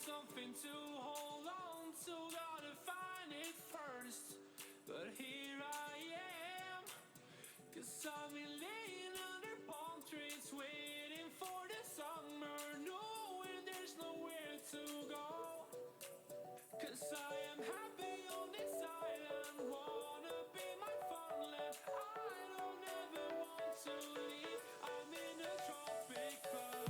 Something to hold on to, gotta find it first. But here I am, 'cause I've been laying under palm trees, waiting for the summer, knowing there's nowhere to go. 'Cause I am happy on this island, wanna be my farmland. I don't ever want to leave, I'm in a tropic club.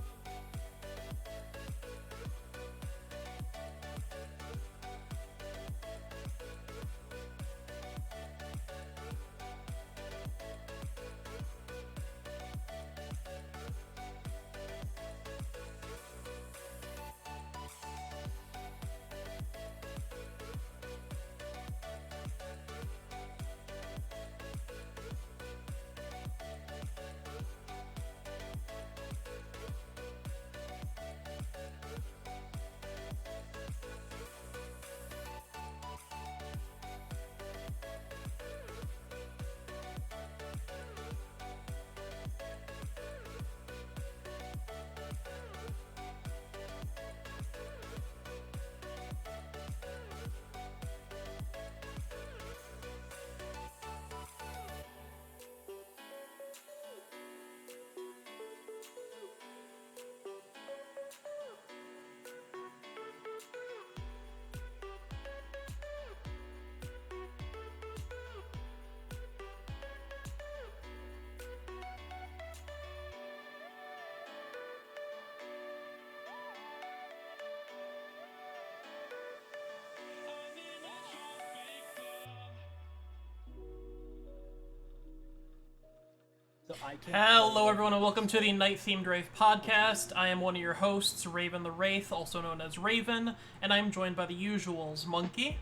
Hello everyone and welcome to the NightThemedRave podcast. I am one of your hosts, Raven the Wraith, also known as Raven, and I'm joined by the usuals, Monkey.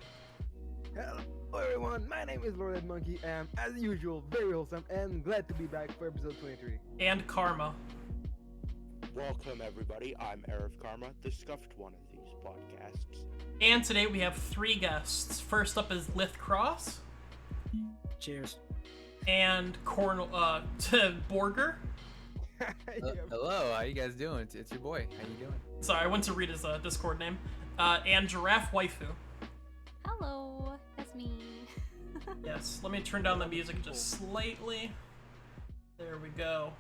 Hello everyone, my name is Lord Monkey, and as usual, very wholesome and glad to be back for episode 23. And Karma. Welcome everybody, I'm Arif Karma, the scuffed one of these podcasts. And today we have three guests. First up is Lith Cross. Cheers. And Borger. Hello, how you guys doing? It's your boy. How you doing? Sorry, I went to read his Discord name. And Giraffe Waifu. Hello, that's me. Yes, let me turn down the music just slightly. There we go.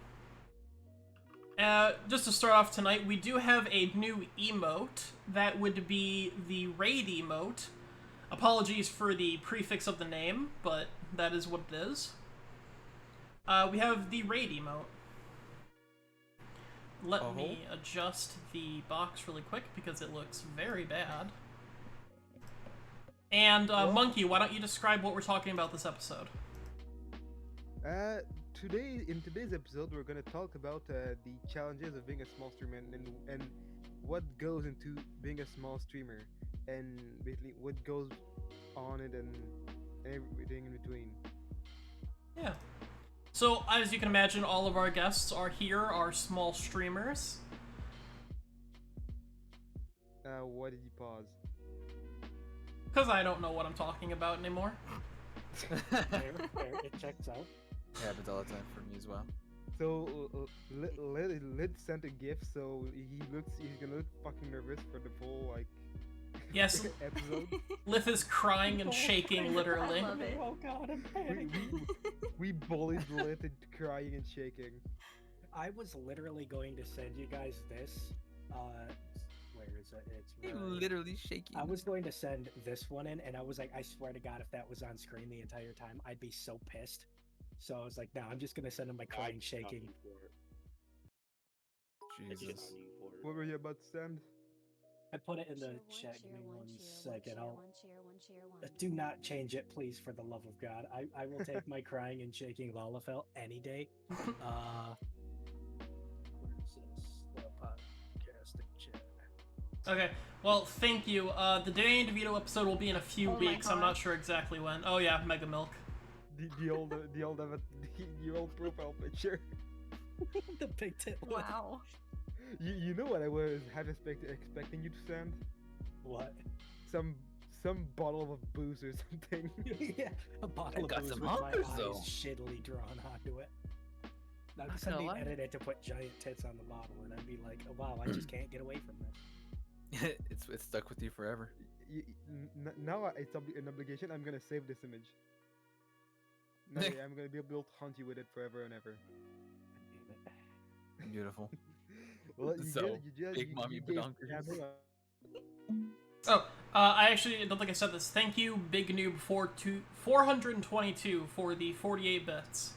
Just to start off tonight, we do have a new emote. That would be the raid emote. Apologies for the prefix of the name, but that is what it is. We have the raid emote. Let me adjust the box really quick because it looks very bad. And Monkey, why don't you describe what we're talking about this episode? In today's episode, we're gonna talk about the challenges of being a small streamer and what goes into being a small streamer, and basically what goes on it and everything in between. Yeah. So, as you can imagine, all of our guests are here, are small streamers. Why did you pause? Because I don't know what I'm talking about anymore. Fair, it checks out. It happens all the time for me as well. So, Lid sent a gift, so he's gonna look fucking nervous for the full, Yes, episode. Lith is crying and shaking, literally. I love it. Oh god, I'm panicking. we bullied Lid into crying and shaking. I was literally going to send you guys this. Where is it? It's Literally shaking. I was going to send this one in, and I was like, I swear to God, if that was on screen the entire time, I'd be so pissed. So I was like, no, I'm just gonna send him my crying, shaking. Jesus. What were you about to send? I put it in the chat. Give me 1 second. Do not change it, please, for the love of God. I will take my crying and shaking Lalafell any day. Where is this? The podcasting chat. Okay, Well, thank you. The Danny DeVito episode will be in a few Oh my weeks. I'm God. not sure exactly when. Oh yeah, Mega Milk. The old profile picture. The big tit one. Wow. You know what I was expecting you to send? What? Some bottle of booze or something. Yeah, a bottle of got booze some with my honkers, eyes though. shittly drawn onto it. Now Not somebody gonna lie. edited to put giant tits on the bottle, and I'd be like, oh, wow, I just can't get away from this. It's stuck with you forever. Now it's an obligation. I'm gonna save this image. No, yeah, I'm gonna be able to haunt you with it forever and ever. Beautiful. Well, So, Big Mommy gave Badonkers. Camel Oh, I actually don't think I said this. Thank you, Big Noob, 422 for the 48 bits.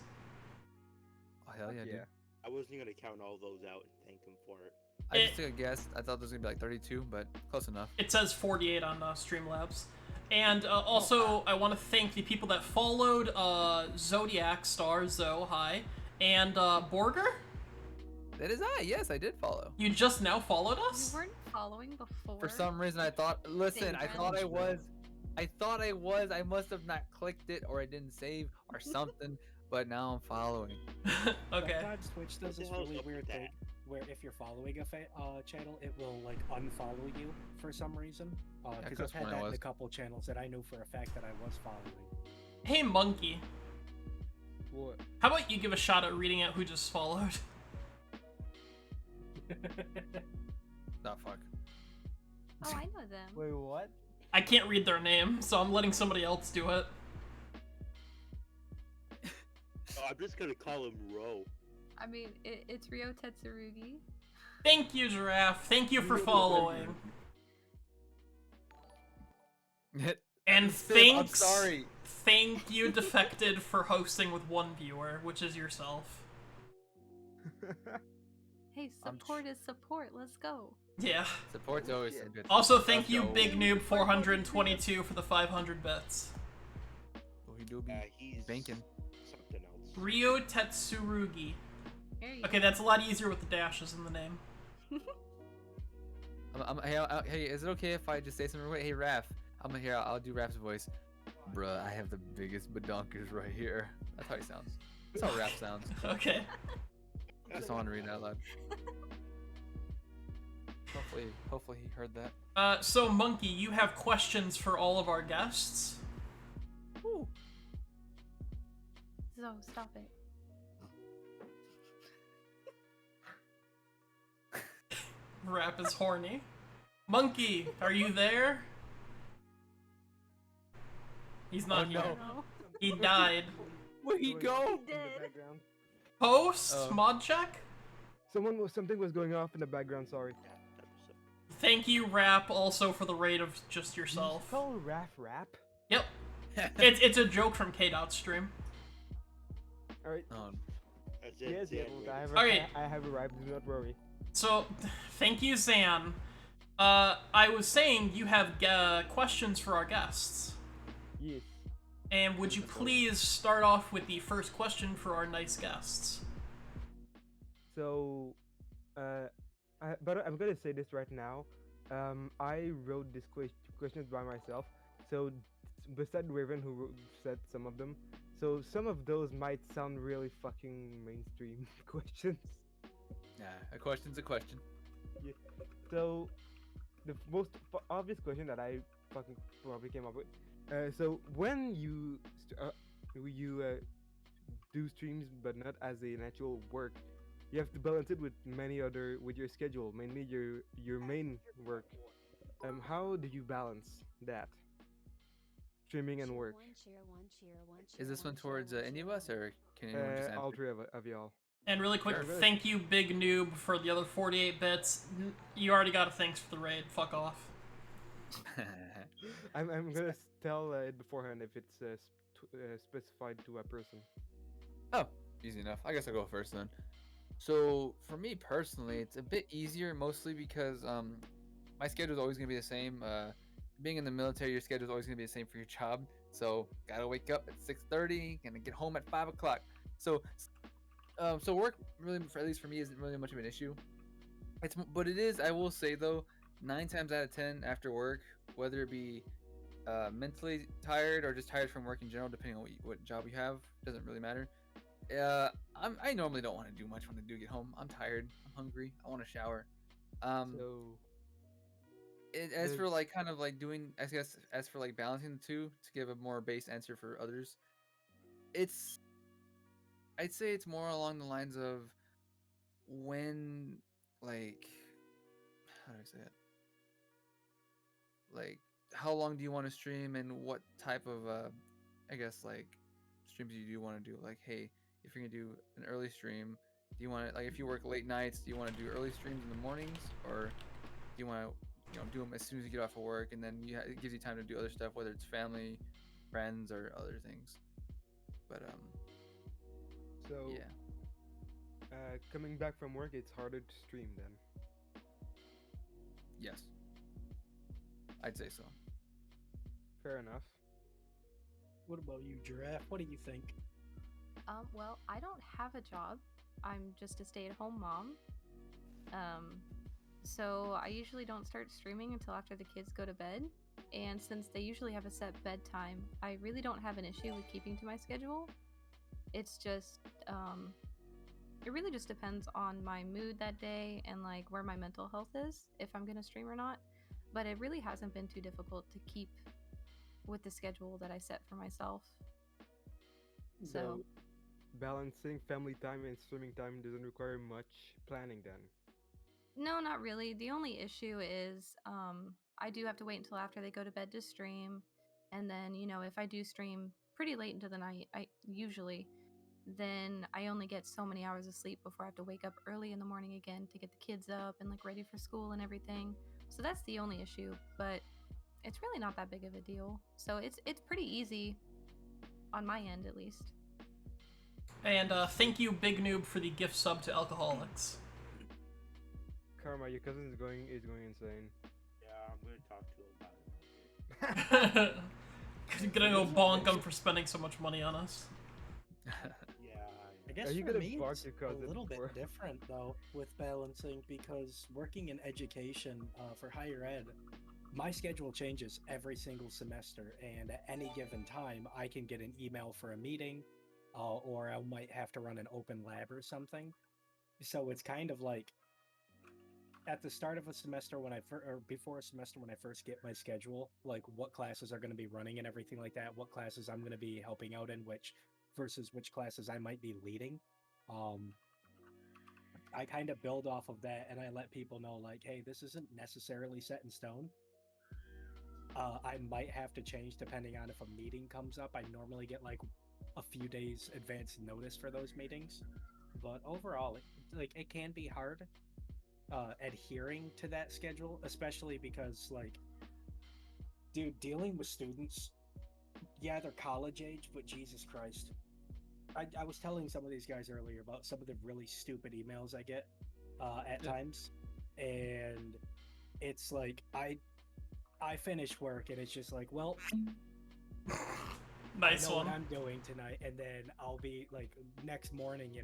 Oh, hell yeah, dude. I wasn't gonna count all those out and thank him for it. I just took a guess. I thought there was gonna be like 32, but close enough. It says 48 on Streamlabs. And also, I want to thank the people that followed Zodiac Star, Zo, hi, and Borger. That is I. Yes, I did follow. You just now followed You us? weren't following before. For some reason, I thought. Listen, I thought I was. I thought I was. I must have not clicked it, or I didn't save, or something. But now I'm following. Okay. Sometimes Twitch does What the this hell's really up with weird that? thing where if you're following a channel, it will like unfollow you for some reason. Because that's I've had when I that in was. a couple channels that I know for a fact that I was following. Hey, Monkey. What? How about you give a shot at reading out who just followed? Nah, fuck. Oh, I know them. Wait, what? I can't read their name, so I'm letting somebody else do it. Oh, I'm just gonna call him Ro. I mean, it's Ryo Tetsurugi. Thank you, Giraffe. Thank you for following. And Still, thanks. I'm sorry. Thank you, Defected, for hosting with one viewer, which is yourself. Hey, support is support. Let's go. Yeah. Support's always some good. Also, thank you, Let's go. Big Noob 422 for the 500 bits. Oh, he do be He's banking. something else. Ryo Tetsurugi. There you Okay, go. that's a lot easier with the dashes in the name. Hey, is it okay if I just say something real quick? Hey, Raph. I'm here. I'll do Raph's voice. Bruh, I have the biggest badonkers right here. That's how he sounds. That's how Raph sounds. Okay. Just want to read it out loud. Hopefully he heard that. So, Monkey, you have questions for all of our guests? Ooh. So, stop it. Rap is horny. Monkey, are you there? He's not Oh, here. no. No. He died. Where'd he go? In the Did. background. Post? Oh. Mod check? Something was going off in the background. Sorry. Thank you, Rap, also for the raid of just yourself. Call Rap rap. Yep. It's a joke from K-Dot's stream. All right. That's it. Yes, Dan, yes. wait. Okay. I have arrived. Do not worry. So, thank you, Zan. I was saying you have questions for our guests. Yes. And would you please start off with the first question for our nice guests? So, but I'm gonna say this right now. I wrote this questions by myself. So, beside Raven, who said some of them, so some of those might sound really fucking mainstream questions. Yeah, a question's a question. So, the most obvious question that I fucking probably came up with. So when you do streams, but not as an actual work, you have to balance it with with your schedule, mainly your main work. How do you balance that? Streaming and work. Is this one towards any of us, or can anyone just answer? All three of y'all. And really quick, Sure. thank you, Big Noob, for the other 48 bits. You already got a thanks for the raid. Fuck off. I'm gonna tell it beforehand if it's specified to a person. Oh, easy enough. I guess I'll go first then. So for me personally, it's a bit easier, mostly because my schedule is always gonna be the same. Being in the military, your schedule is always gonna be the same for your job. So gotta wake up at 6:30, gonna get home at 5 o'clock. So work really, at least for me, isn't really much of an issue. But it is. I will say though, 9 times out of 10 after work, whether it be mentally tired or just tired from work in general, depending on what job you have, doesn't really matter. I normally don't want to do much when I do get home. I'm tired. I'm hungry. I want to shower. So As for does like kind of like doing, I guess, as for like balancing the two to give a more base answer for others, it's I'd say it's more along the lines of when, like, how do I say it? Like, how long do you want to stream and what type of, I guess, like, streams you do want to do? Like, hey, if you're gonna do an early stream, do you want to, like, if you work late nights, do you want to do early streams in the mornings, or do you want to, do them as soon as you get off of work, and then it gives you time to do other stuff, whether it's family, friends, or other things. But so yeah. coming back from work, it's harder to stream then. Yes. I'd say so. Fair enough. What about you, Giraffe? What do you think? Well, I don't have a job. I'm just a stay-at-home mom. So I usually don't start streaming until after the kids go to bed. And since they usually have a set bedtime, I really don't have an issue with keeping to my schedule. It's just, it really just depends on my mood that day and like where my mental health is, if I'm gonna stream or not. But it really hasn't been too difficult to keep with the schedule that I set for myself. So balancing family time and streaming time doesn't require much planning then. no, not really. The only issue is I do have to wait until after they go to bed to stream. And then, if I do stream pretty late into the night, then I only get so many hours of sleep before I have to wake up early in the morning again to get the kids up and like ready for school and everything. So that's the only issue, but it's really not that big of a deal. So it's pretty easy on my end, at least. And thank you, Big Noob, for the gift sub to Alcoholics. Karma, your cousin is going insane. Yeah, I'm gonna talk to him about it. Gonna go bonk him for spending so much money on us. Yeah. I guess Are you for gonna me, bark it's your a cousin little bit for- different though with balancing because working in education for higher ed, my schedule changes every single semester, and at any given time, I can get an email for a meeting, or I might have to run an open lab or something. So it's kind of like at the start of a semester when or before a semester when I first get my schedule, like what classes are going to be running and everything like that, what classes I'm going to be helping out in, which versus which classes I might be leading. I kind of build off of that, and I let people know like, hey, this isn't necessarily set in stone. I might have to change depending on if a meeting comes up. I normally get like a few days advance notice for those meetings, but overall, it can be hard adhering to that schedule, especially because like, dude, dealing with students, yeah, they're college age, but Jesus Christ. I was telling some of these guys earlier about some of the really stupid emails I get at times, and it's like I finish work and it's just like, well, Nice I know one. what I'm doing tonight, and then I'll be like next morning,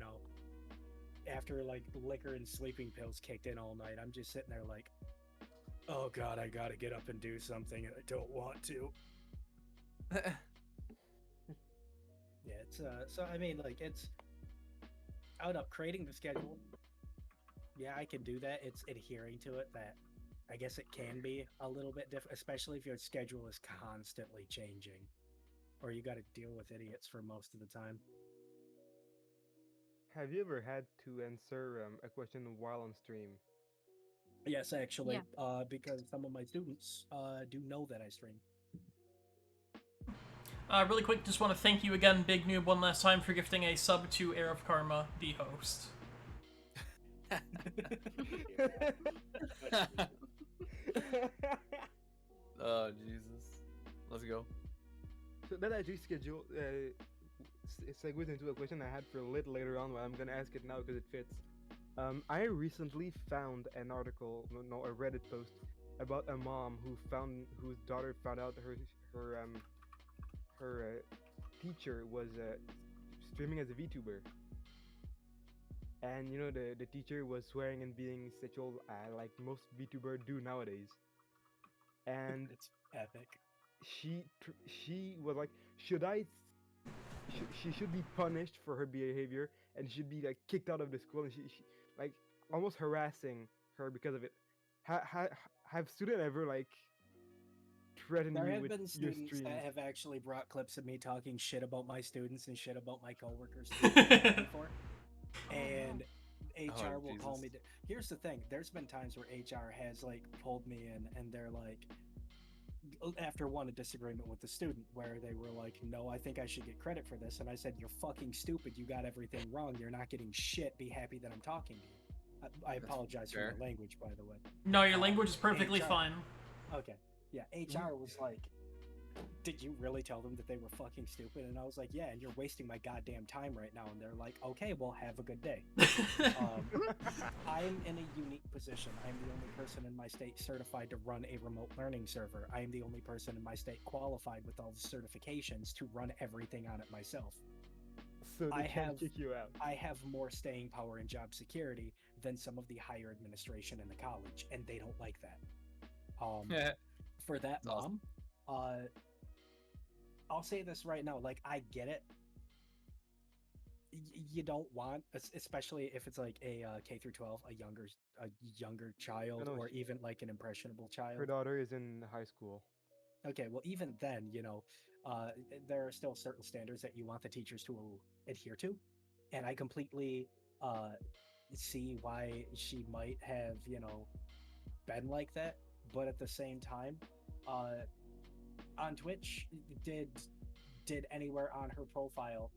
after like liquor and sleeping pills kicked in all night, I'm just sitting there like, oh god, I gotta get up and do something and I don't want to. Yeah, it's so I mean, like, it's out of creating the schedule. Yeah, I can do that. It's adhering to it that I guess it can be a little bit different, especially if your schedule is constantly changing, or you got to deal with idiots for most of the time. Have you ever had to answer a question while on stream? Yes, actually, Yeah. because some of my students do know that I stream. Really quick, just want to thank you again, Big Noob, one last time for gifting a sub to Air of Karma, the host. Oh Jesus, let's go. So that actually segues into a question I had for Lit later on, but I'm gonna ask it now because it fits. I recently found an article, a Reddit post about a mom whose daughter found out her teacher was streaming as a VTuber. and the teacher was swearing and being sexual, like most VTuber do nowadays. And It's epic. she was like, should I? She should be punished for her behavior, and should be like kicked out of the school, and she like almost harassing her because of it. Have student ever like threatened There you have with been your students that streams? have actually brought clips of me talking shit about my students and shit about my coworkers to the HR before. And HR will call me. Jesus. Here's the thing: there's been times where HR has like pulled me in, and they're like, after one a disagreement with the student, where they were like, "No, I think I should get credit for this," and I said, "You're fucking stupid. You got everything wrong. You're not getting shit. Be happy that I'm talking to you." I That's apologize for fair. my language, by the way. No, your language is perfectly HR fine. Okay. Yeah, HR was like, did you really tell them that they were fucking stupid? And I was like, yeah, and you're wasting my goddamn time right now. And they're like, okay, well, have a good day. I'm in a unique position. I'm the only person in my state certified to run a remote learning server. I am the only person in my state qualified with all the certifications to run everything on it myself. So they can't kick you out. I have more staying power and job security than some of the higher administration in the college, and they don't like that. For that That's awesome. I'll say this right now, like, I get it. You don't want, especially if it's like a K through 12, a younger child, No, or even like an impressionable her child. daughter is in high school. Okay, well, even then, there are still certain standards that you want the teachers to adhere to, and I completely see why she might have, been like that. But at the same time, on Twitch, did anywhere on her profile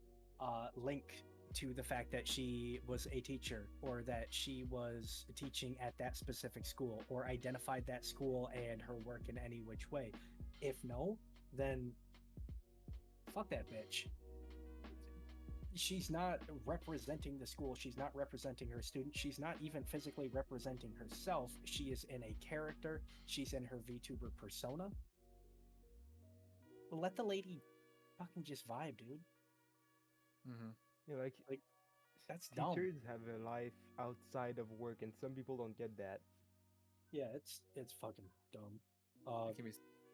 link to the fact that she was a teacher, or that she was teaching at that specific school, or identified that school and her work in any which way? If no, then fuck that bitch. She's not representing the school. She's not representing her students. She's not even physically representing herself. She is in a character. She's in her VTuber persona. Let the lady fucking just vibe, dude. Mm-hmm. Yeah, Like, that's dumb. teachers have a life outside of work, and some people don't get that. Yeah, it's fucking dumb. It can be.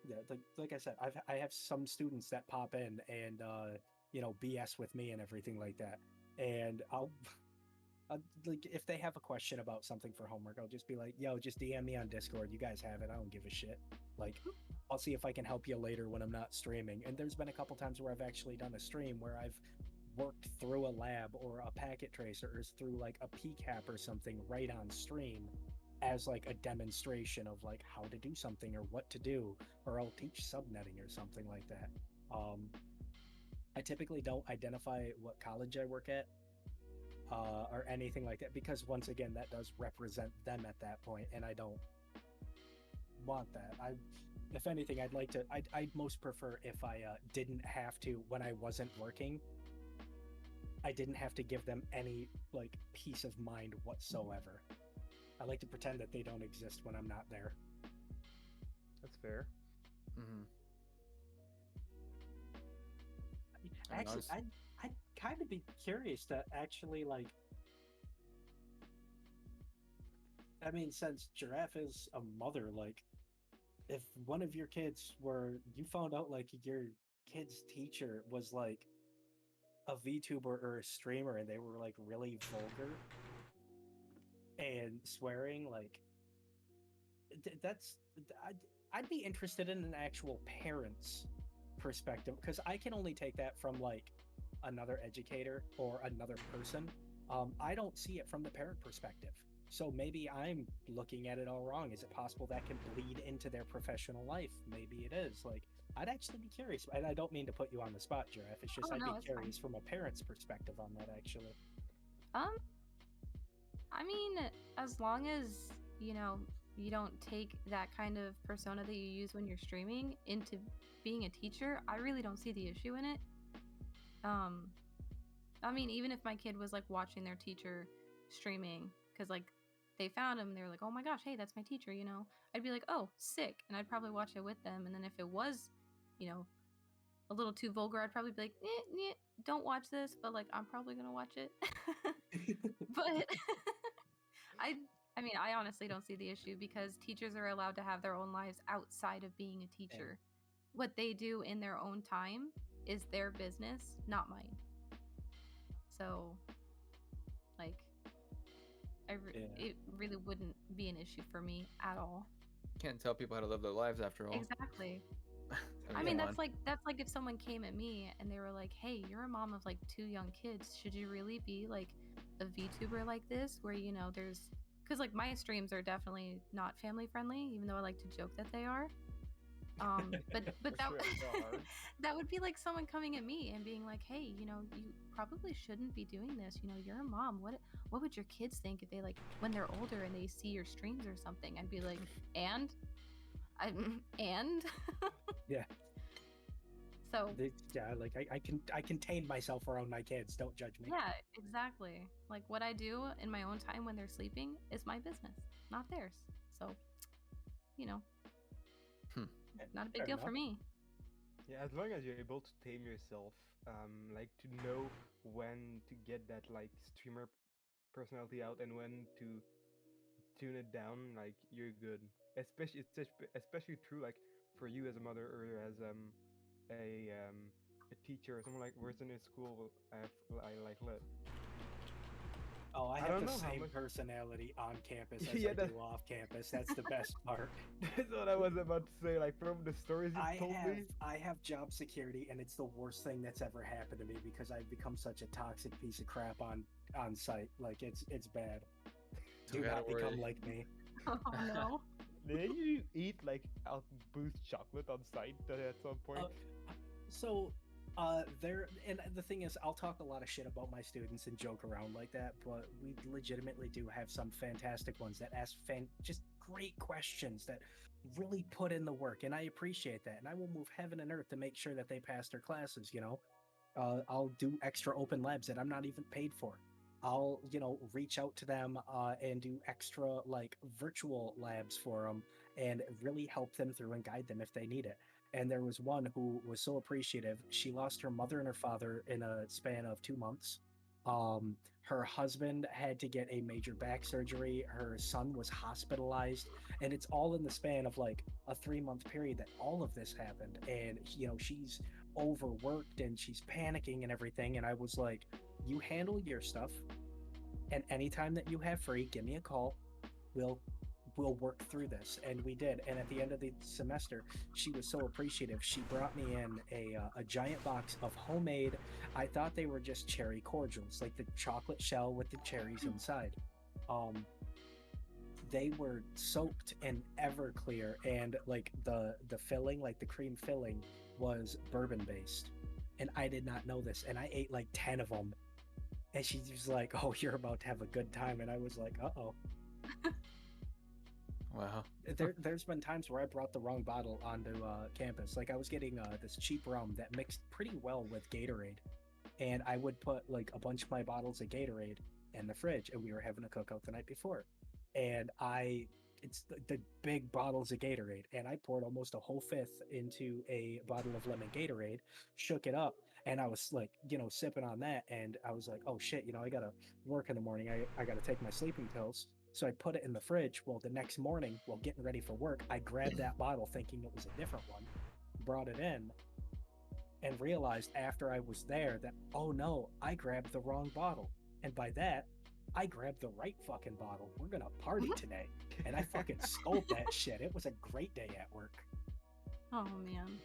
Yeah, like I said, I have some students that pop in and BS with me and everything like that, and I'll like, if they have a question about something for homework, I'll just be like, yo, just DM me on Discord. You guys have it. I don't give a shit. Like, I'll see if I can help you later when I'm not streaming. And there's been a couple times where I've actually done a stream where I've worked through a lab or a packet tracer, or through like a PCAP or something right on stream, as like a demonstration of like how to do something or what to do, or I'll teach subnetting or something like that. I typically don't identify what college I work at, or anything like that, because once again, that does represent them at that point, and I don't want that. If anything, I'd most prefer if I didn't have to, when I wasn't working, I didn't have to give them any like peace of mind whatsoever. I like to pretend that they don't exist when I'm not there. That's fair. Mm-hmm. Actually, I'd kind of be curious to actually, like, I mean, since Giraffe is a mother, like, if one of your kids you found out like your kid's teacher was like a VTuber or a streamer, and they were like really vulgar and swearing, like, I'd be interested in an actual parent's perspective, because I can only take that from like another educator or another person. I don't see it from the parent perspective. So maybe I'm looking at it all wrong. Is it possible that can bleed into their professional life? Maybe it is. Like, I'd actually be curious, and I don't mean to put you on the spot, Giraffe. It's just Oh, I'd no, be it's fine. curious from a parent's perspective on that, actually. I mean, as long as, you don't take that kind of persona that you use when you're streaming into being a teacher, I really don't see the issue in it. I mean, even if my kid was like watching their teacher streaming, because like they found him, they were like, oh my gosh, hey, that's my teacher, I'd be like, oh, sick. And I'd probably watch it with them. And then if it was, you know, a little too vulgar, I'd probably be like, don't watch this, but like I'm probably gonna watch it. But I I mean, I honestly don't see the issue because teachers are allowed to have their own lives outside of being a teacher. What they do in their own time is their business, not mine. So, like, it really wouldn't be an issue for me at all. Can't tell people how to live their lives after all. Exactly. I I mean, that's like if someone came at me and they were like, "Hey, you're a mom of like 2 young kids. Should you really be like a VTuber like this where there's cuz like my streams are definitely not family friendly even though I like to joke that they are. But that that would be like someone coming at me and being like, "Hey, you probably shouldn't be doing this. You're a mom. What would your kids think if they like when they're older and they see your streams or something?" I'd be like, "And and Yeah. So like I contain myself around my kids. Don't judge me. yeah, exactly. Like what I do in my own time when they're sleeping is my business, not theirs. So, not a big deal for me. Yeah, as long as you're able to tame yourself, like to know when to get that like streamer personality out and when to tune it down, like you're good. Especially true like for you as a mother or as a teacher or someone like works in a school. I like lit. Oh, I I have don't the know how same much- personality on campus as Yeah, I do off campus. That's the best part. That's what I was about to say. Like from the stories you told me. I have job security, and it's the worst thing that's ever happened to me because I've become such a toxic piece of crap on site. Like it's bad. Do Okay, not don't worry. become like me. Oh no. Did you eat like out boost chocolate on site at some point? So, there, and the thing is, I'll talk a lot of shit about my students and joke around like that, but we legitimately do have some fantastic ones that ask just great questions that really put in the work, and I appreciate that, and I will move heaven and earth to make sure that they pass their classes. I'll do extra open labs that I'm not even paid for. I'll, reach out to them and do extra like virtual labs for them and really help them through and guide them if they need it. And there was one who was so appreciative. She lost her mother and her father in a span of 2 months. Her husband had to get a major back surgery. Her son was hospitalized, and it's all in the span of like a 3-month period that all of this happened. And she's overworked and she's panicking and everything. And I was like, "You handle your stuff, and anytime that you have free, give me a call. We'll work through this." And we did. And at the end of the semester, she was so appreciative. She brought me in a giant box of homemade, I thought they were just cherry cordials, like the chocolate shell with the cherries inside. They were soaked in Everclear, and like the filling, like the cream filling, was bourbon based. And I did not know this, and I ate like 10 of them. And she was like, "Oh, you're about to have a good time." And I was like, "Uh-oh." Wow. There's been times where I brought the wrong bottle onto campus. Like I was getting this cheap rum that mixed pretty well with Gatorade, and I would put like a bunch of my bottles of Gatorade in the fridge, and we were having a cookout the night before, and it's the big bottles of Gatorade, and I poured almost a whole fifth into a bottle of lemon Gatorade, shook it up, and I was like, sipping on that, and I was like, "Oh shit, I gotta work in the morning. I gotta take my sleeping pills." So I put it in the fridge. Well, the next morning, while getting ready for work, I grabbed that bottle thinking it was a different one, brought it in, and realized after I was there that, oh no, I grabbed the wrong bottle. And by that, I grabbed the right fucking bottle. We're gonna party today. And I fucking sculpted that shit. It was a great day at work. Oh man.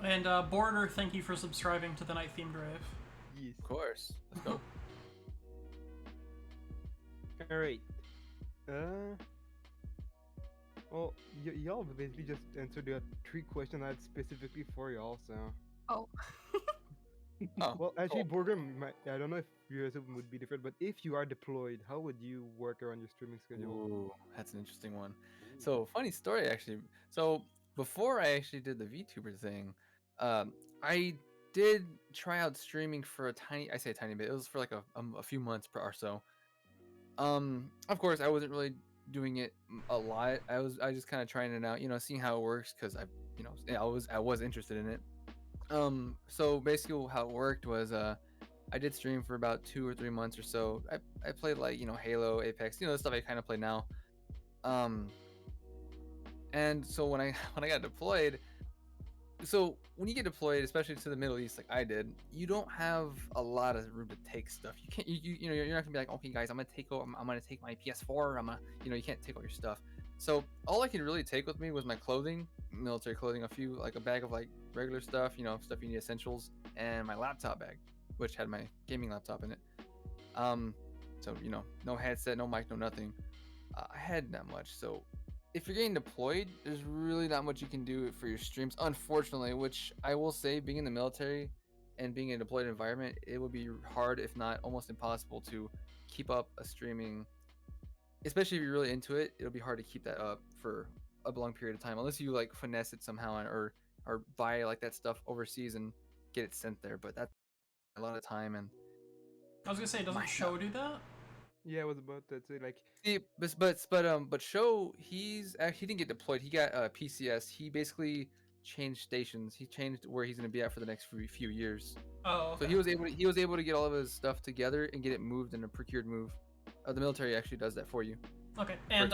And Border, thank you for subscribing to the NightThemedRave. Yes. Of course. Let's go. All right. Well, y'all basically just answered the 3 questions I had specifically for y'all. So. Oh. Oh, Well, actually, cool. Borgum, I don't know if yours would be different, but if you are deployed, how would you work around your streaming schedule? Ooh, that's an interesting one. So, funny story actually. So, before I actually did the VTuber thing, I did try out streaming for a tiny bit. It was for like a few months or so. Of course, I wasn't really doing it a lot. I was just kind of trying it out, seeing how it works because I was interested in it. So basically how it worked was I did stream for about 2 or 3 months or so. I played like, Halo, Apex, the stuff I kind of play now. Um and so when I when I got deployed, so when you get deployed, especially to the Middle East, like I did, you don't have a lot of room to take stuff. You can't, you're not gonna be like, okay, guys, I'm gonna take my PS4. I'm gonna, you can't take all your stuff. So all I could really take with me was my clothing, military clothing, like a bag of like regular stuff, stuff you need essentials, and my laptop bag, which had my gaming laptop in it. Um, so no headset, no mic, no nothing. I had that much, so if you're getting deployed, there's really not much you can do for your streams, unfortunately. Which I will say, being in the military and being in a deployed environment, it would be hard, if not almost impossible, to keep up a streaming. Especially if you're really into it, it'll be hard to keep that up for a long period of time, unless you like finesse it somehow or buy like that stuff overseas and get it sent there. But that's a lot of time and I was gonna say, doesn't Show do that? Yeah, I was about to say like. See, but Show, he didn't get deployed. He got PCS. He basically changed stations. He changed where he's going to be at for the next few years. Oh, okay. So he was able to get all of his stuff together and get it moved in a procured move. The military actually does that for you. Okay, and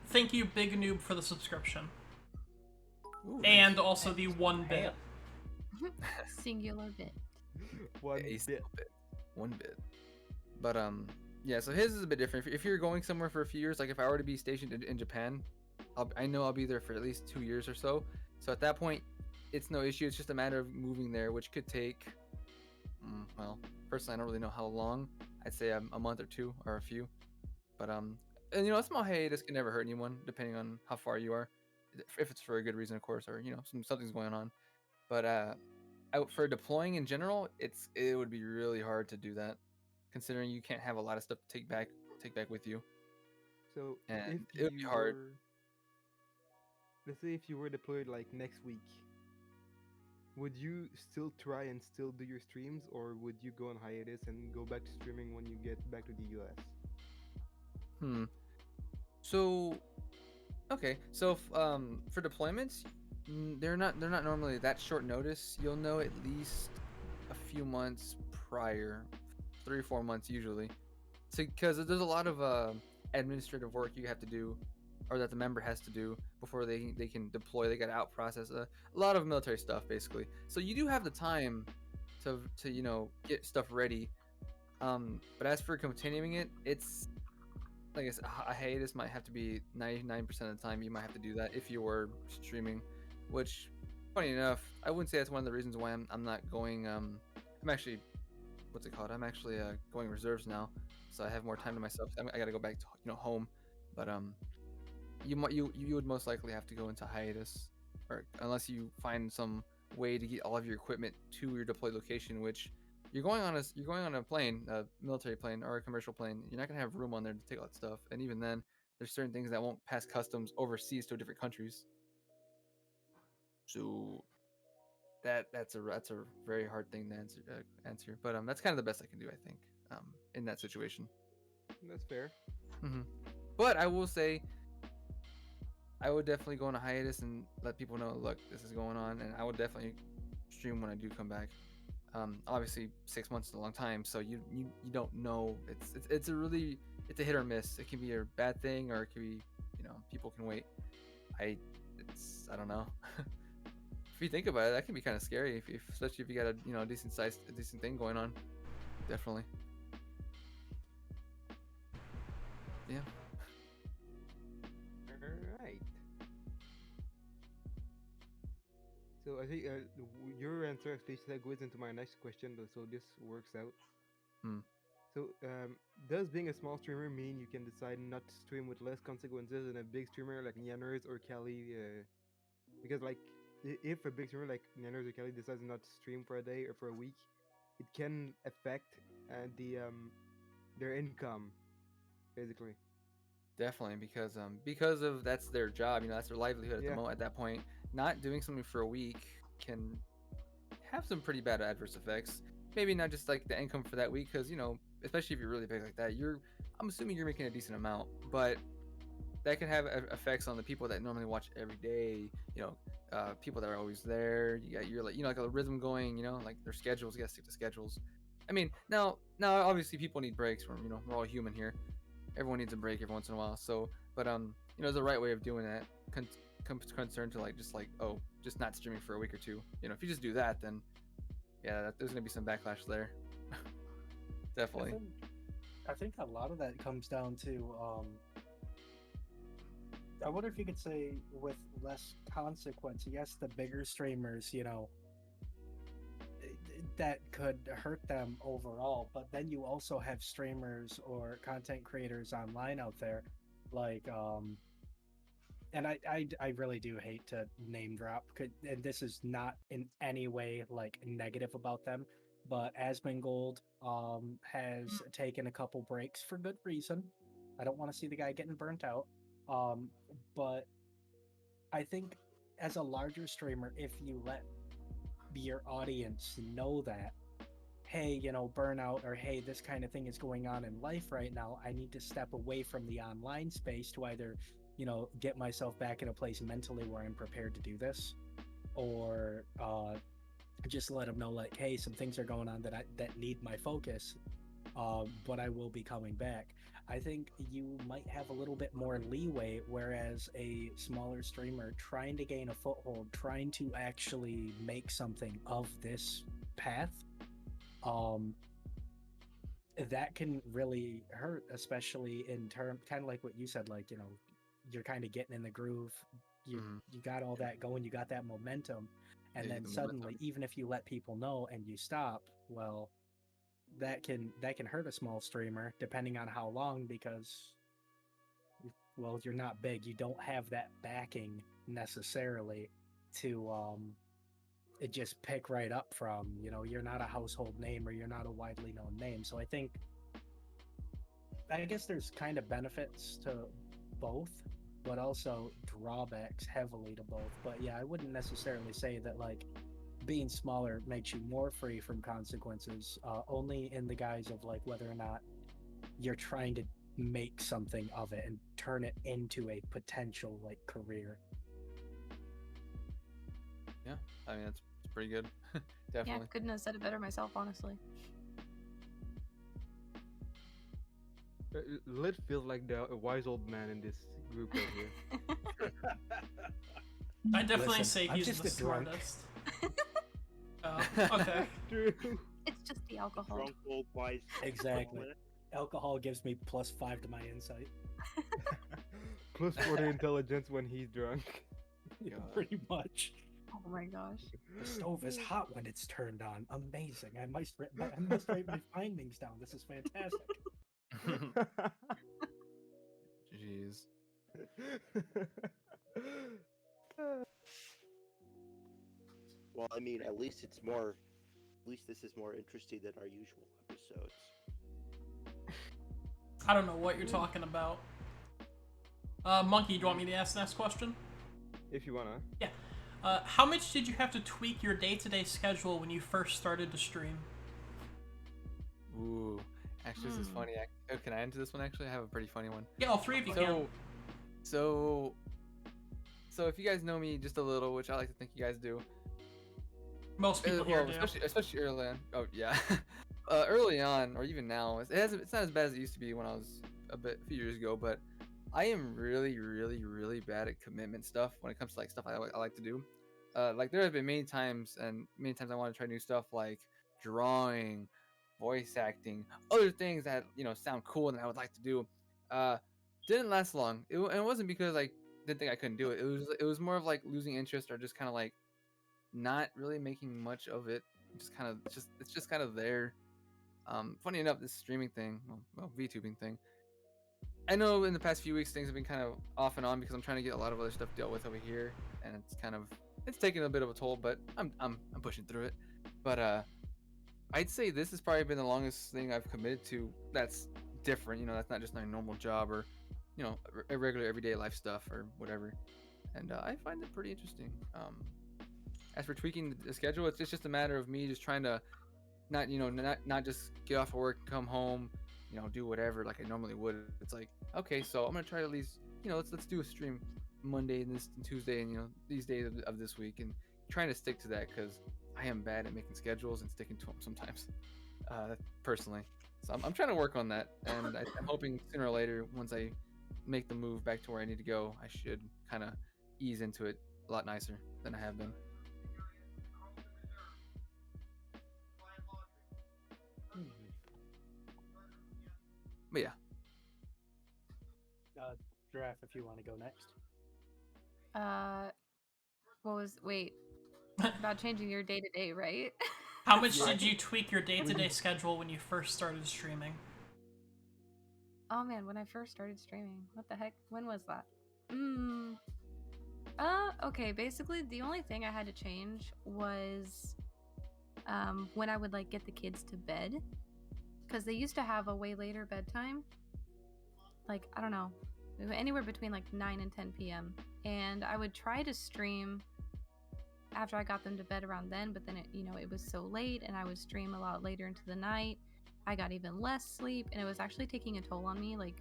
thank you, Big Noob, for the subscription. Ooh, and also the 1 bit. Singular bit. One bit. 1 bit. But yeah, so his is a bit different. If you're going somewhere for a few years, like if I were to be stationed in Japan, I know I'll be there for at least 2 years or so. So at that point, it's no issue. It's just a matter of moving there, which could take, well, personally, I don't really know how long. I'd say a month or two or a few. But and a small hiatus can never hurt anyone, depending on how far you are, if it's for a good reason, of course, or something's going on. But for deploying in general, it would be really hard to do that, considering you can't have a lot of stuff to take back with you. So and if it would be hard. Let's say if you were deployed like next week, would you still try and still do your streams, or would you go on hiatus and go back to streaming when you get back to the US? So, okay. So for deployments, they're not normally that short notice. You'll know at least a few months prior, 3 or 4 months usually, because there's a lot of administrative work you have to do, or that the member has to do before they can deploy. They got to out process a lot of military stuff basically. So you do have the time to get stuff ready. But as for continuing it, it's like I said, a hiatus might have to be 99% of the time. You might have to do that if you were streaming, which, funny enough, I wouldn't say that's one of the reasons why I'm not going. I'm actually, what's it called? I'm actually going reserves now, so I have more time to myself. I got to go back to home, but you would most likely have to go into hiatus, or unless you find some way to get all of your equipment to your deployed location, which you're going on a plane, a military plane or a commercial plane. You're not gonna have room on there to take all that stuff, and even then, there's certain things that won't pass customs overseas to different countries. So that's a very hard thing to answer. But that's kind of the best I can do, I think, in that situation. That's fair. But I will say, I would definitely go on a hiatus and let people know, look, this is going on, and I would definitely stream when I do come back. Obviously 6 months is a long time, so you don't know. It's a hit or miss. It can be a bad thing, or it could be, people can wait. I don't know. If you think about it, that can be kind of scary, especially if you got a decent thing going on. Definitely. Yeah. Alright. So I think your answer actually segues into my next question, though, so this works out. So does being a small streamer mean you can decide not to stream with less consequences than a big streamer like Nyanners or Kelly? Because like, if a big streamer like Nyanners or Kelly decides not to stream for a day or for a week, it can affect their income, basically. Definitely, because of that's their job, that's their livelihood at that point. Not doing something for a week can have some pretty bad adverse effects. Maybe not just like the income for that week, because especially if you're really big like that, I'm assuming you're making a decent amount, but that can have effects on the people that normally watch every day. People that are always there. You got your like a rhythm going. Like their schedules. You got to stick to schedules. I mean, now obviously people need breaks. We're all human here. Everyone needs a break every once in a while. So, but there's a right way of doing that. Concerned to just not streaming for a week or two. If you just do that, then yeah, there's gonna be some backlash there. Definitely. I think a lot of that comes down to I wonder if you could say with less consequence. Yes, the bigger streamers, that could hurt them overall, but then you also have streamers or content creators online out there like and I really do hate to name drop, and this is not in any way like negative about them, but Asmongold has taken a couple breaks for good reason. I don't want to see the guy getting burnt out. But I think as a larger streamer, if you let your audience know that, hey, burnout, or hey, this kind of thing is going on in life right now, I need to step away from the online space to either, get myself back in a place mentally where I'm prepared to do this, or just let them know like, hey, some things are going on that need my focus, but I will be coming back. I think you might have a little bit more leeway, whereas a smaller streamer trying to gain a foothold, trying to actually make something of this path, that can really hurt, especially in term, kind of like what you said, like, you're kind of getting in the groove, you got all that going, you got that momentum, and then suddenly, even if you let people know and you stop, well, that can hurt a small streamer depending on how long, because, well, you're not big, you don't have that backing necessarily to it just pick right up from. You're not a household name, or you're not a widely known name. So I guess there's kind of benefits to both, but also drawbacks heavily to both. But yeah, I wouldn't necessarily say that like being smaller makes you more free from consequences, only in the guise of like whether or not you're trying to make something of it and turn it into a potential like career. Yeah, I mean, that's pretty good. Definitely. Yeah, couldn't have said it better myself, honestly. Lit feels like the wise old man in this group right here. I definitely Listen, say I'm he's just the a drunk. smartest. Okay. True. It's just the alcohol. Drunk old wise. Exactly. Alcohol gives me +5 to my insight. Plus 40 intelligence when he's drunk. Yeah, pretty much. Oh my gosh. The stove is hot when it's turned on. Amazing. I must write my findings down. This is fantastic. Jeez. Well, I mean, at least this is more interesting than our usual episodes. I don't know what you're talking about. Monkey, do you want me to ask the next question? If you wanna. Yeah. How much did you have to tweak your day-to-day schedule when you first started to stream? Ooh, actually, this is funny. Can I enter this one? Actually, I have a pretty funny one. Yeah, all three of you can. So if you guys know me just a little, which I like to think you guys do. Most people here do. Especially early on. Oh yeah, early on, or even now, it's not as bad as it used to be when I was a few years ago. But I am really, really, really bad at commitment stuff when it comes to like stuff I like to do. Like there have been many times I want to try new stuff like drawing, voice acting, other things that sound cool and I would like to do. Didn't last long. And it wasn't because I didn't think I couldn't do it. It was more of like losing interest or just kind of like not really making much of it. It's just kind of there. Funny enough, this streaming thing, well, VTubing thing. I know in the past few weeks things have been kind of off and on because I'm trying to get a lot of other stuff dealt with over here, and it's taking a bit of a toll, but I'm pushing through it. But I'd say this has probably been the longest thing I've committed to. That's different, that's not just my normal job or a regular everyday life stuff or whatever. And I find it pretty interesting. As for tweaking the schedule, it's just a matter of me just trying to not just get off of work, come home, do whatever like I normally would. It's like, okay, so I'm gonna try to at least let's do a stream Monday and this and Tuesday and these days of this week, and trying to stick to that because I am bad at making schedules and sticking to them sometimes, personally. So I'm trying to work on that, and I'm hoping sooner or later, once I make the move back to where I need to go, I should kind of ease into it a lot nicer than I have been. But yeah. Giraffe, if you want to go next. Wait, about changing your day to day, right? How much did you tweak your day-to-day schedule when you first started streaming? Oh man, when I first started streaming, what the heck? When was that? Okay, basically the only thing I had to change was when I would like get the kids to bed, because they used to have a way later bedtime. Like, I don't know, anywhere between like 9 and 10 p.m. And I would try to stream after I got them to bed around then, but then it was so late, and I would stream a lot later into the night. I got even less sleep, and it was actually taking a toll on me, like,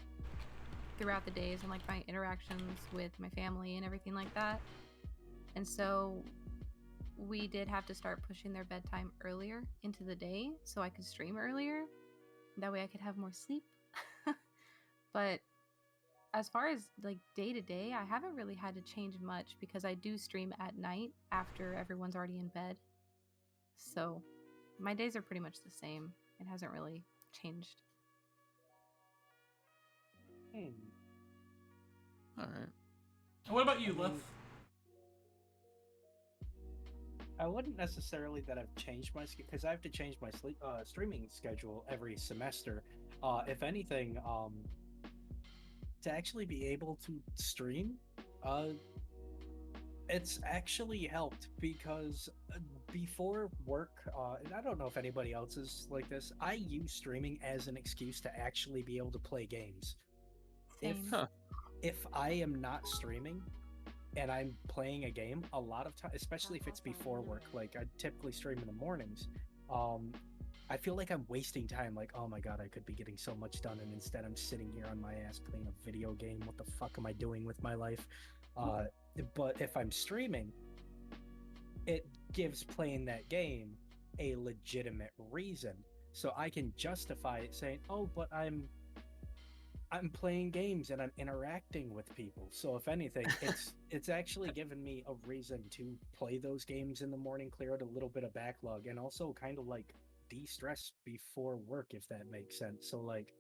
throughout the days and like my interactions with my family and everything like that. And so we did have to start pushing their bedtime earlier into the day so I could stream earlier. That way I could have more sleep. But as far as like day to day, I haven't really had to change much because I do stream at night after everyone's already in bed. So my days are pretty much the same. It hasn't really changed. All right. What about you, Liv? I wouldn't necessarily that I've changed my because I have to change my streaming schedule every semester. If anything, to actually be able to stream, it's actually helped because before work, and I don't know if anybody else is like this, I use streaming as an excuse to actually be able to play games. Same. If I am not streaming and I'm playing a game, a lot of time, especially if it's before work, like I typically stream in the mornings, I feel like I'm wasting time. Like, oh my god, I could be getting so much done, and instead I'm sitting here on my ass playing a video game. What the fuck am I doing with my life? But if I'm streaming, it gives playing that game a legitimate reason, so I can justify it saying, oh, but I'm playing games and I'm interacting with people. So if anything, it's actually given me a reason to play those games in the morning, clear out a little bit of backlog, and also kind of like de-stress before work, if that makes sense. So like,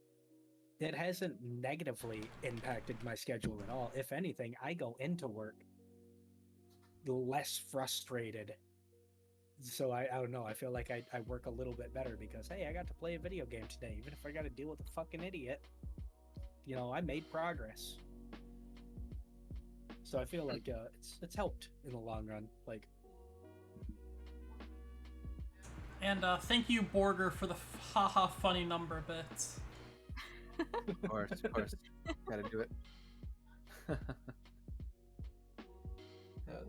it hasn't negatively impacted my schedule at all. If anything, I go into work less frustrated. So I don't know, I feel like I work a little bit better because, hey, I got to play a video game today, even if I got to deal with a fucking idiot. I made progress. So I feel like it's helped in the long run. Like, And thank you, Borger, for the haha funny number bits. Of course. Gotta do it. That's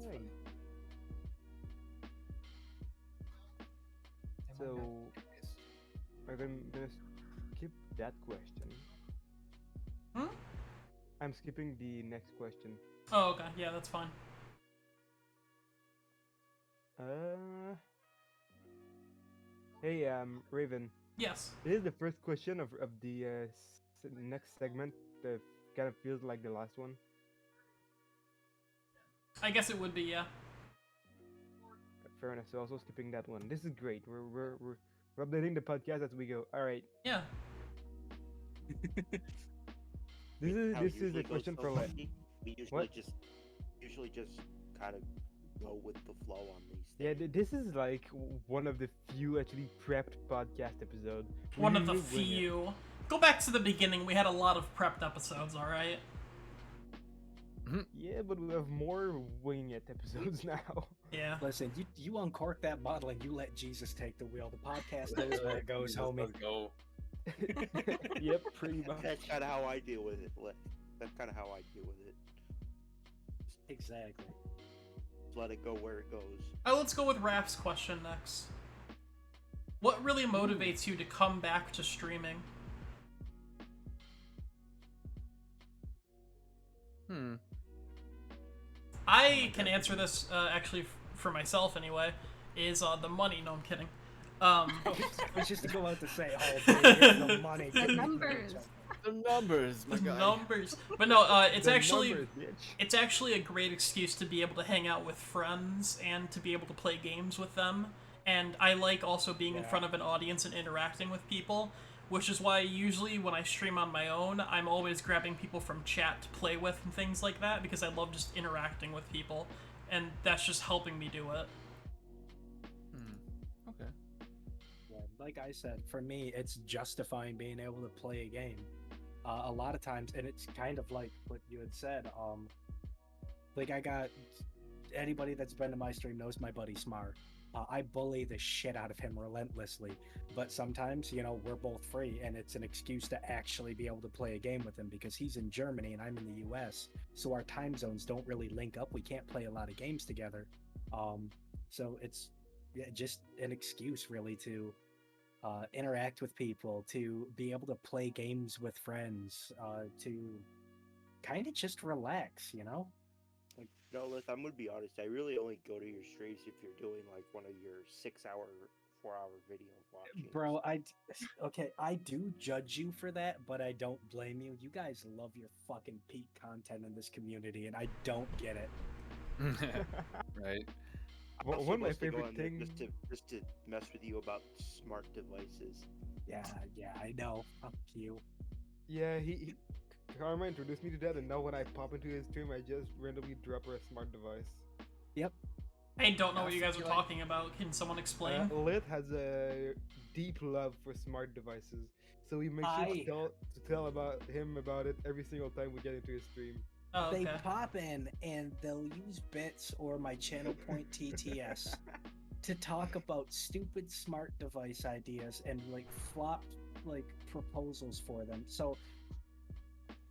funny. So I'm gonna skip that question. I'm skipping the next question. Oh, okay. Yeah, that's fine. Hey, Raven. Yes. This is the first question of the next segment that kind of feels like the last one. I guess it would be, yeah. Fair enough. So also skipping that one. This is great. We're updating the podcast as we go. All right. Yeah. This is a question for like. We usually just kind of go with the flow on these things. Yeah, this is like one of the few actually prepped podcast episodes. One of the few. Go back to the beginning. We had a lot of prepped episodes, all right? Yeah, but we have more winging it episodes now. Yeah. Listen, you uncork that bottle and you let Jesus take the wheel. The podcast knows where it goes, homie. Let's go. Yep, pretty much. That's kind of how I deal with it. That's kind of how I deal with it. Exactly. Just let it go where it goes. Let's go with Raph's question next. What really motivates you to come back to streaming? I can answer this actually for myself anyway. Is the money? No, I'm kidding. I was just about to say, oh, baby, the money. The numbers. The numbers, my guy. Numbers, but no, it's The actually numbers, bitch. it's actually a great excuse to be able to hang out with friends and to be able to play games with them. And I like also being in front of an audience and interacting with people, which is why usually when I stream on my own, I'm always grabbing people from chat to play with and things like that because I love just interacting with people, and that's just helping me do it. Okay. Yeah, like I said, for me, it's justifying being able to play a game. A lot of times, and it's kind of like what you had said. Like I got anybody that's been to my stream knows my buddy Smart. I bully the shit out of him relentlessly, but sometimes, we're both free, and it's an excuse to actually be able to play a game with him because he's in Germany and I'm in the US, so our time zones don't really link up. We can't play a lot of games together. So it's just an excuse really to interact with people, to be able to play games with friends, to kind of just relax, Like, no, look, I'm gonna be honest. I really only go to your streams if you're doing like one of your 6-hour, 4-hour video watching. Bro, I do judge you for that, but I don't blame you. You guys love your fucking peak content in this community, and I don't get it. Right. One of my mostly go favorite on there things. just to mess with you about smart devices. Yeah, I know. Fuck you. Yeah, he Karma introduced me to that, and now when I pop into his stream, I just randomly drop her a smart device. Yep. I don't know what you guys are Like- talking about. Can someone explain? Lit has a deep love for smart devices, so we make sure to tell him about it every single time we get into his stream. Oh, okay. They pop in and they'll use bits or my channel point TTS to talk about stupid smart device ideas and like flop like proposals for them. So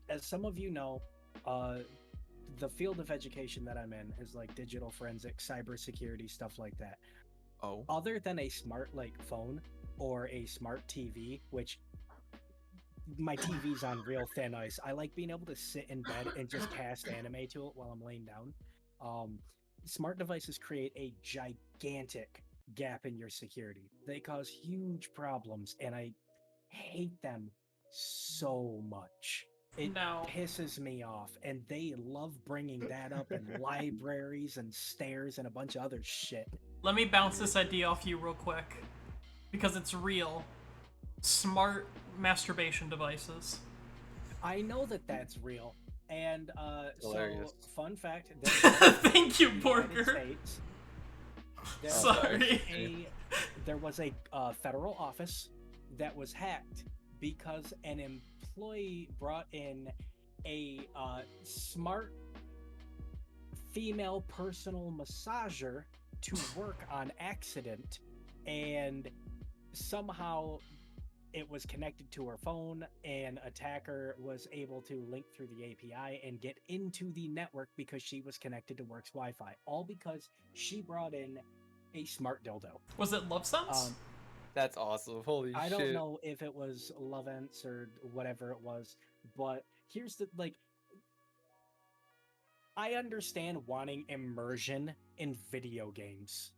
as some of you know, the field of education that I'm in is like digital forensics, cybersecurity, stuff like that. Oh. Other than a smart like phone or a smart TV, which my TV's on real thin ice. I like being able to sit in bed and just cast anime to it while I'm laying down. Smart devices create a gigantic gap in your security. They cause huge problems, and I hate them so much. It Now- pisses me off, and they love bringing that up in libraries and stairs and a bunch of other shit. Let me bounce this idea off you real quick, because it's real. Smart masturbation devices. I know that that's real, and Hilarious. so fun fact. Thank you, United Porker. States, there Sorry. there was a federal office that was hacked because an employee brought in a smart female personal massager to work on accident, and somehow it was connected to her phone, and attacker was able to link through the API and get into the network because she was connected to work's Wi-Fi, all because she brought in a smart dildo. Was it Love Sense? That's awesome. Holy I shit. don't know if it was Lovence or whatever it was, but here's the I understand wanting immersion in video games,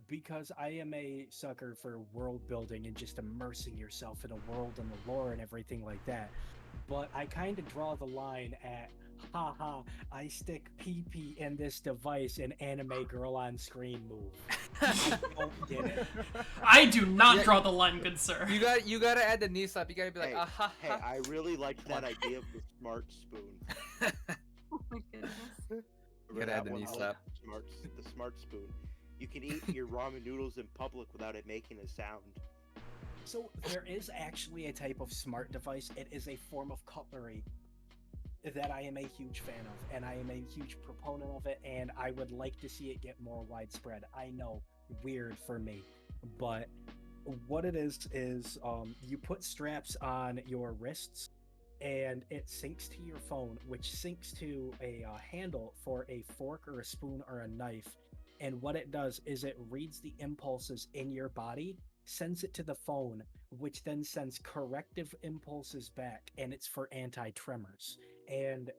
because I am a sucker for world building and just immersing yourself in a world and the lore and everything like that. But I kind of draw the line at, haha, I stick PP in this device and anime girl on screen move. I don't get it. I do not Yeah. draw the line, good sir. You gotta add the knee slap. You gotta be like, Hey, aha. hey, I really liked that idea of the smart spoon. Oh my goodness. You gotta add the knee I like slap. The smart spoon. You can eat your ramen noodles in public without it making a sound. So there is actually a type of smart device. It is a form of cutlery that I am a huge fan of, and I am a huge proponent of it, and I would like to see it get more widespread. I know, weird for me, but what it is you put straps on your wrists, and it syncs to your phone, which syncs to a handle for a fork or a spoon or a knife. And what it does is it reads the impulses in your body, sends it to the phone, which then sends corrective impulses back, and it's for anti-tremors. And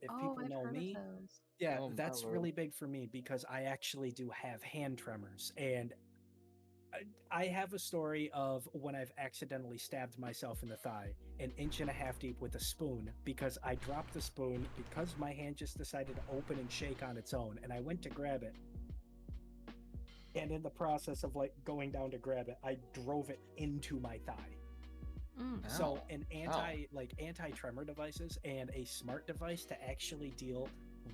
If Oh, people I've know heard of me, those. yeah, Oh my that's lord. really big for me because I actually do have hand tremors. And I have a story of when I've accidentally stabbed myself in the thigh, an inch and a half deep with a spoon, because I dropped the spoon because my hand just decided to open and shake on its own. And I went to grab it. And in the process of like going down to grab it, I drove it into my thigh. Mm. So Ow. an anti-tremor devices and a smart device to actually deal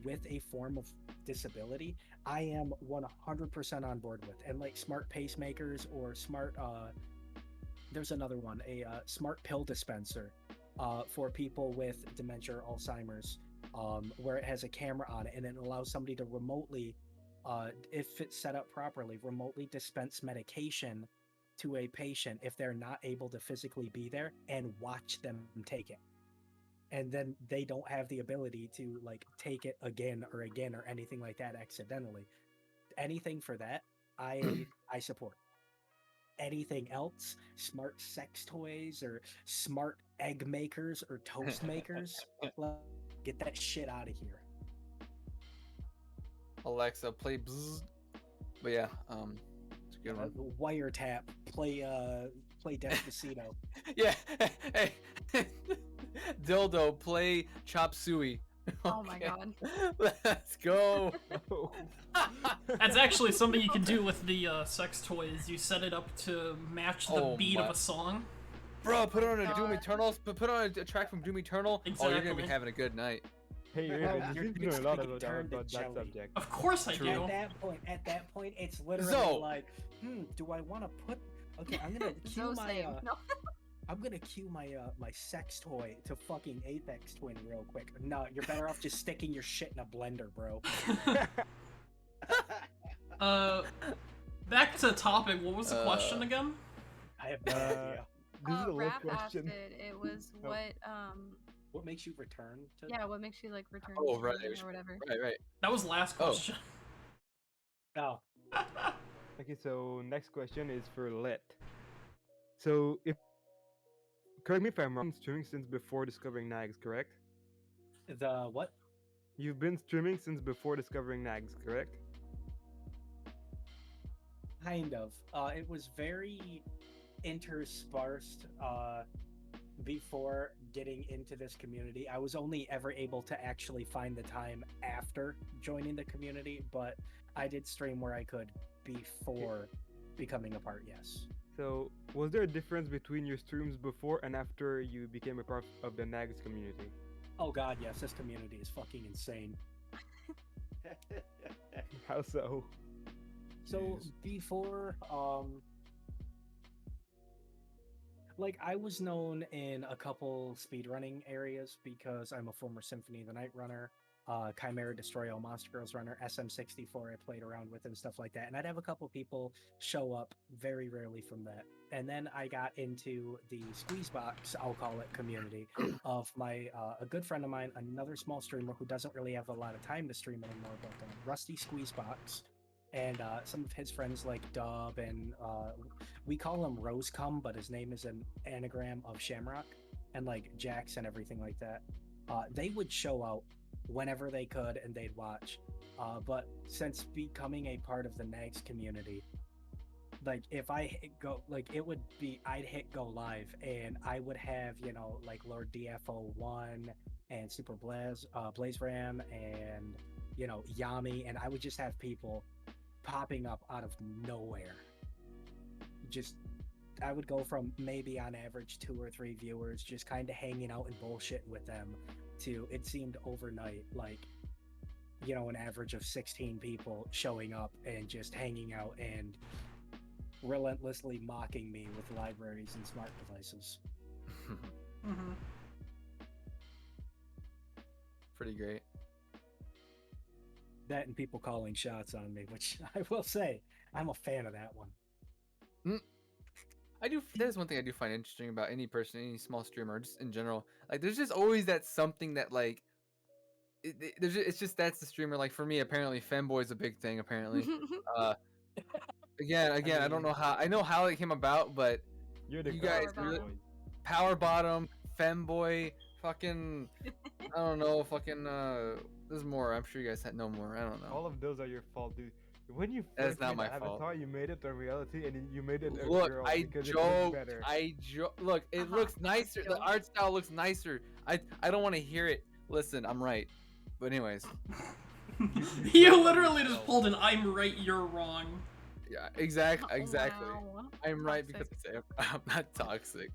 with a form of disability, I am 100% on board with. And like smart pacemakers or smart there's another one, a smart pill dispenser for people with dementia or Alzheimer's, where it has a camera on it and it allows somebody to remotely, if it's set up properly, remotely dispense medication to a patient if they're not able to physically be there and watch them take it. And then they don't have the ability to like take it again or anything like that accidentally. Anything for that, I support. Anything else, smart sex toys or smart egg makers or toast makers, get that shit out of here. Alexa, play bzzz. But yeah, it's a good one. Wiretap, play Despacito. Yeah. Hey. Dildo, play Chop Suey. Oh my Okay. god. Let's go. Oh. That's actually something you can do with the sex toys. You set it up to match the Oh beat my- of a song. Bro, put on a Doom God. Eternal. Put on a track from Doom Eternal. Oh, you're gonna be Exactly. having a good night. Hey, Well, Raven, you you're seem to know a basically lot getting about turned to that jelly. subject. Of course I True. do. At that point, it's literally Zo. like, do I want to put? Okay, I'm gonna cue So my. same. No. I'm gonna cue my my sex toy to fucking Apex Twin real quick. No, you're better off just sticking your shit in a blender, bro. Back to topic. What was the question again? I have no idea. This is a low Raph asked question. it. It was Oh. What makes you return to? yeah, what makes you like return Oh, right. streaming or whatever. Right. That was last Oh. question. Oh, Okay, so next question is for Let. So, if correct me if I'm wrong, streaming since before discovering Nags, correct? the what? You've been streaming since before discovering Nags, correct? Kind of. It was very interspersed before getting into this community. I was only ever able to actually find the time after joining the community, but I did stream where I could before becoming a part, yes. So, was there a difference between your streams before and after you became a part of the Nags community? Oh god, yes, this community is fucking insane. How so? So Jeez. before, like I was known in a couple speedrunning areas because I'm a former Symphony of the Night runner, Chimera Destroy All Monster Girls runner, SM64 I played around with and stuff like that. And I'd have a couple people show up very rarely from that. And then I got into the Squeezebox, I'll call it, community of my a good friend of mine, another small streamer who doesn't really have a lot of time to stream anymore, but Rusty Squeezebox. And some of his friends like Dub and we call him Rosecum, but his name is an anagram of Shamrock, and like Jax and everything like that. They would show out whenever they could and they'd watch. But since becoming a part of the Nags community, like if I hit go, like it would be I'd hit go live and I would have, you know, like Lord DFO1 and Super Blaze Ram and, you know, Yami, and I would just have people popping up out of nowhere. Just I would go from maybe on average 2 or 3 viewers just kind of hanging out and bullshitting with them to it seemed overnight like, you know, an average of 16 people showing up and just hanging out and relentlessly mocking me with libraries and smart devices. Mm-hmm. Pretty great. That and people calling shots on me, which I will say I'm a fan of that one. That is one thing I do find interesting about any person, any small streamer, just in general. Like, there's just always that something that like, it's just that's the streamer. Like for me, apparently, femboy's a big thing. Apparently, again, I don't know how. I know how it came about, but You're the you god guys of really- boys. Power Bottom, femboy, fucking, I don't know, fucking, there's more. I'm sure you guys know more. I don't know. All of those are your fault, dude. When you That's first not made my the avatar, fault. you made it a reality, and you made it a Look, girl I because it looks joke. better. Look, it Uh-huh, looks nicer. The joke. art style looks nicer. I don't want to hear it. Listen, I'm right. But anyways, You literally just pulled an "I'm right, you're wrong." yeah, exactly. Wow. I'm right because Toxic. I'm not toxic.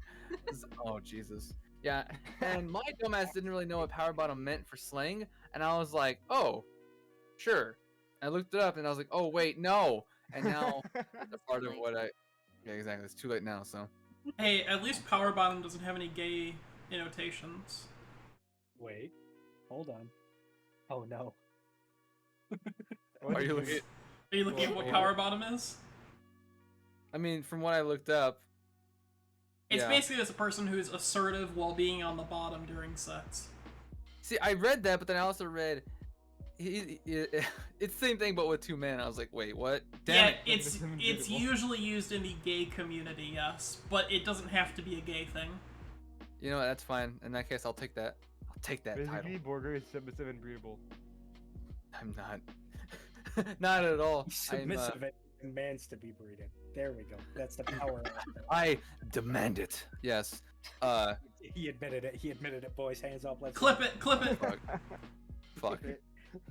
Oh Jesus. Yeah, and my dumbass didn't really know what power bottom meant for slang, and I was like, oh, sure. I looked it up, and I was like, oh wait, no. And now it's a part of what I. Yeah, exactly. It's too late now. So. Hey, at least Power Bottom doesn't have any gay annotations. Wait, hold on. Oh no. What Are is you this? looking? Are you looking at what Wait. Power Bottom is? I mean, from what I looked up. It's Yeah. basically just a person who's assertive while being on the bottom during sex. See, I read that, but then I also read. It's the same thing, but with two men. I was like, wait, what? Damn Yeah, it. it's This isn't it's beautiful. usually used in the gay community, yes, but it doesn't have to be a gay thing. You know what? That's fine. In that case, I'll take that. I'll take that Basically, title. Borger is submissive and breedable. I'm not. Not at all. He's I'm, submissive and demands to be breeded. There we go. That's the power. I demand it. Yes. He admitted it. He admitted it, boys. Hands up. Let's Clip it, clip it. Fuck.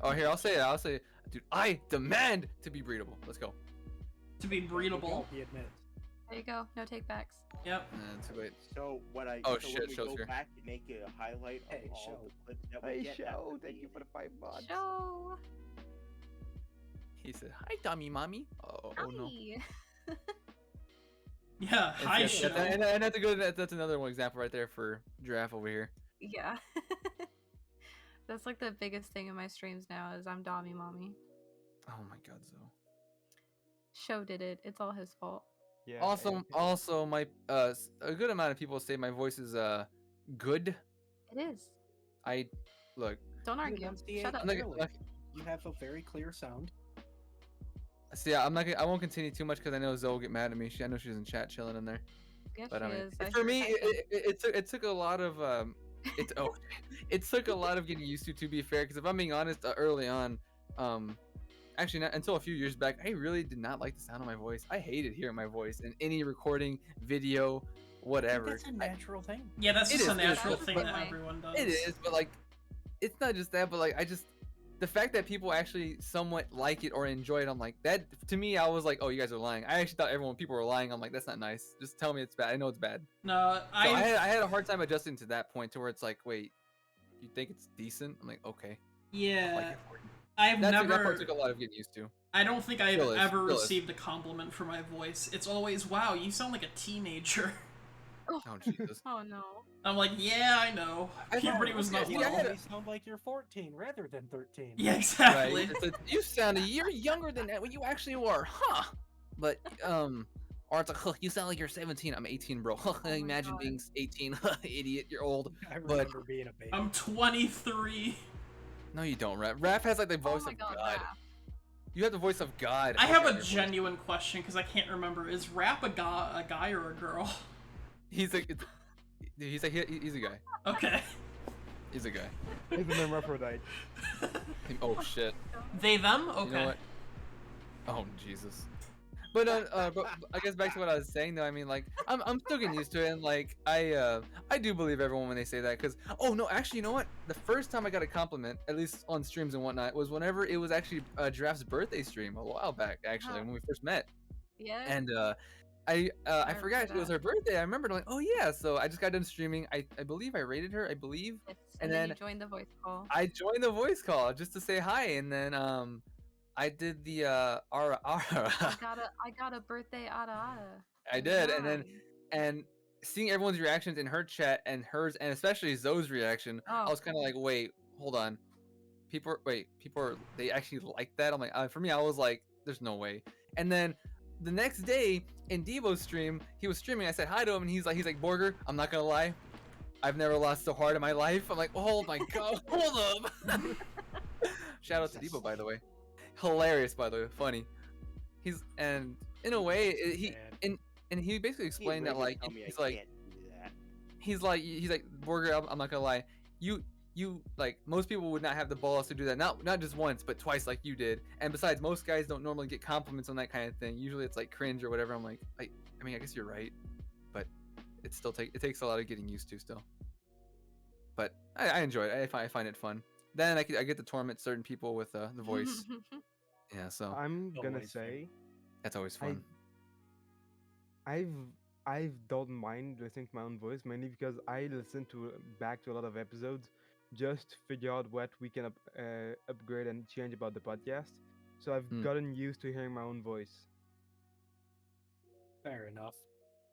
Oh, here, I'll say it. Dude, I demand to be breedable. Let's go. To be breedable. He admits. There you go. No takebacks. Yep. Too late. So when Oh, so shit, when we show's go here. back and make a highlight of Hey, all show. the clips that we Hey, get, show! Thank you for the 5 mods. Show. He said, "Hi, dummy, mommy." Oh no. Hi. Yeah, And hi, see, show. and that's a good. That's another one example right there for giraffe over here. Yeah. That's like the biggest thing in my streams now is I'm Dommy Mommy. Oh my god, Zoe. Show did it. It's all his fault. Yeah. Also, my a good amount of people say my voice is good. It is. I look. Don't You argue. enunciate Shut up. I'm not, clearly. like, You have a very clear sound. see, I'm not. I won't continue too much because I know Zoe will get mad at me. I know she's in chat chilling in there. Yes, But she I mean, is. I for hear me, typing. it took a lot of it took a lot of getting used to be fair. Because if I'm being honest, early on, actually not until a few years back, I really did not like the sound of my voice. I hated hearing my voice in any recording, video, whatever. That's a natural thing. Yeah, that's It just a is, natural but- thing that everyone does. It is, but like, it's not just that, but like, the fact that people actually somewhat like it or enjoy it, I'm like, that to me, I was like, oh, you guys are lying. I actually thought people were lying. I'm like, that's not nice. Just tell me it's bad. I know it's bad. No, So I had a hard time adjusting to that point to where it's like, wait, you think it's decent? I'm like, okay. I'll like yeah, it for you. I've That never. part took a lot of getting used to. I don't think I've Still is, ever still is. received a compliment for my voice. It's always, wow, you sound like a teenager. Oh Jesus. Oh no. I'm like, yeah, I know. I know, Puberty was not okay, You yeah, I well. had always sound like you're 14 rather than 13. Yeah, Right. exactly. You sound a year younger than that when you actually were, huh? But or it's like, huh, you sound like you're 17. I'm 18, bro. my Imagine God. being 18. Idiot, you're old. I remember being a baby. I'm 23. No, you don't, Raph. Raph has like the voice Oh my of god. God. Raph. You have the voice of God. I have Okay, a your voice. genuine question because I can't remember. Is Rap a guy or a girl? He's like, he's a guy. Okay. He's a guy. He's an hermaphrodite. Oh shit. They, them? Okay. You know what? Oh Jesus. But I guess back to what I was saying though. I mean, like, I'm still getting used to it, and like, I do believe everyone when they say that, because no, actually, you know what? The first time I got a compliment, at least on streams and whatnot, was whenever it was actually Giraffe's birthday stream a while back, actually, Oh. when we first met, Yeah. and I forgot remember it was that. her birthday. I remembered, like, oh yeah, so I just got done streaming. I believe I rated her. I believe Yes, and and then then- you joined the voice call. I joined the voice call just to say hi, and then I did the ara. I got a birthday ada. I did, and then Nice. and seeing everyone's reactions in her chat and hers, and especially Zoe's reaction, I Oh. was kind of like, wait, hold on, people are they actually like that? I'm like, for me, I was like, there's no way. And then the next day in Devo's stream, he was streaming. I said hi to him, and he's like, Borger, I'm not gonna lie, I've never lost so hard in my life. I'm like, oh my god, hold up. Shout out to Devo, by the way. Hilarious, by the way, funny. And in a way, he And and he basically explained that, like, Tell me he's I like, can't do that. he's like Borger. I'm not gonna lie. You like most people would not have the balls to do that. Not just once, but twice like you did. And besides, most guys don't normally get compliments on that kind of thing. Usually it's like cringe or whatever. I'm like, I mean, I guess you're right, but it takes a lot of getting used to still. But I enjoy it. I find it fun. Then I get to torment certain people with the voice. Yeah, so I'm gonna Always fun. say that's always fun. I don't mind listening to my own voice, mainly because I listen back to a lot of episodes just to figure out what we can upgrade and change about the podcast. So I've gotten used to hearing my own voice. Fair enough.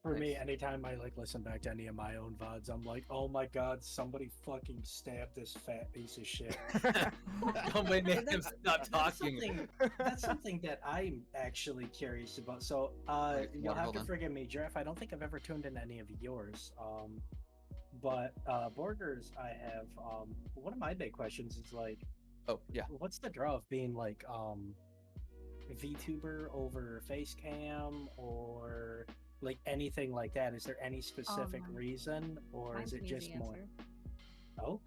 For me, Nice. anytime I like listen back to any of my own VODs, I'm like, oh my god, somebody fucking stabbed this fat piece of shit. Somebody made him That's- stop talking. That's something that I'm actually curious about. So Alright, you'll have hold to on. forgive me, Jeff. I don't think I've ever tuned in any of yours. But Borgers, I have one of my big questions is like, Oh yeah. what's the draw of being like VTuber over Facecam or like anything like that? Is there any specific no. reason, or Mine's is it an just easy more? answer. Oh,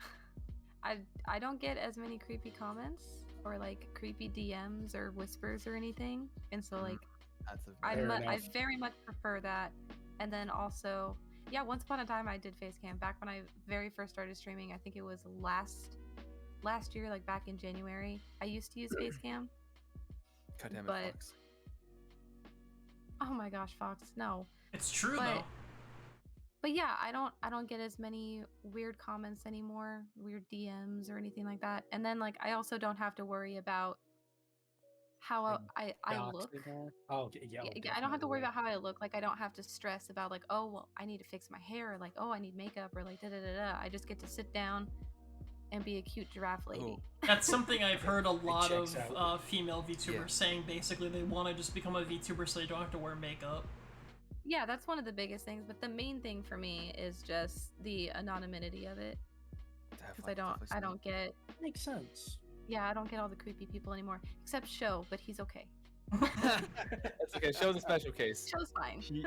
I don't get as many creepy comments or like creepy DMs or whispers or anything, and so like That's a I Fair I enough. very much prefer that. And then also, yeah, once upon a time I did Facecam back when I very first started streaming. I think it was last year, like back in January. I used to use Facecam. God damn it, but- Fox. Oh my gosh, Fox, no. It's true But- though. But yeah, I don't get as many weird comments anymore, weird DMs or anything like that. And then like I also don't have to worry about how Like, I doxing look. that? Oh, okay, yeah. Yeah, I don't have to worry about how I look. Like I don't have to stress about like, oh well, I need to fix my hair, or like, oh I need makeup, or like da da da da. I just get to sit down and be a cute giraffe lady. Ooh. That's something I've heard a lot of checks out. female VTubers Yeah. saying. Basically, they want to just become a VTuber so they don't have to wear makeup. Yeah, that's one of the biggest things. But the main thing for me is just the anonymity of it, because I don't get Makes sense. I don't get all the creepy people anymore, except Show, but he's okay. That's okay. Show the special case. Show's fine. She,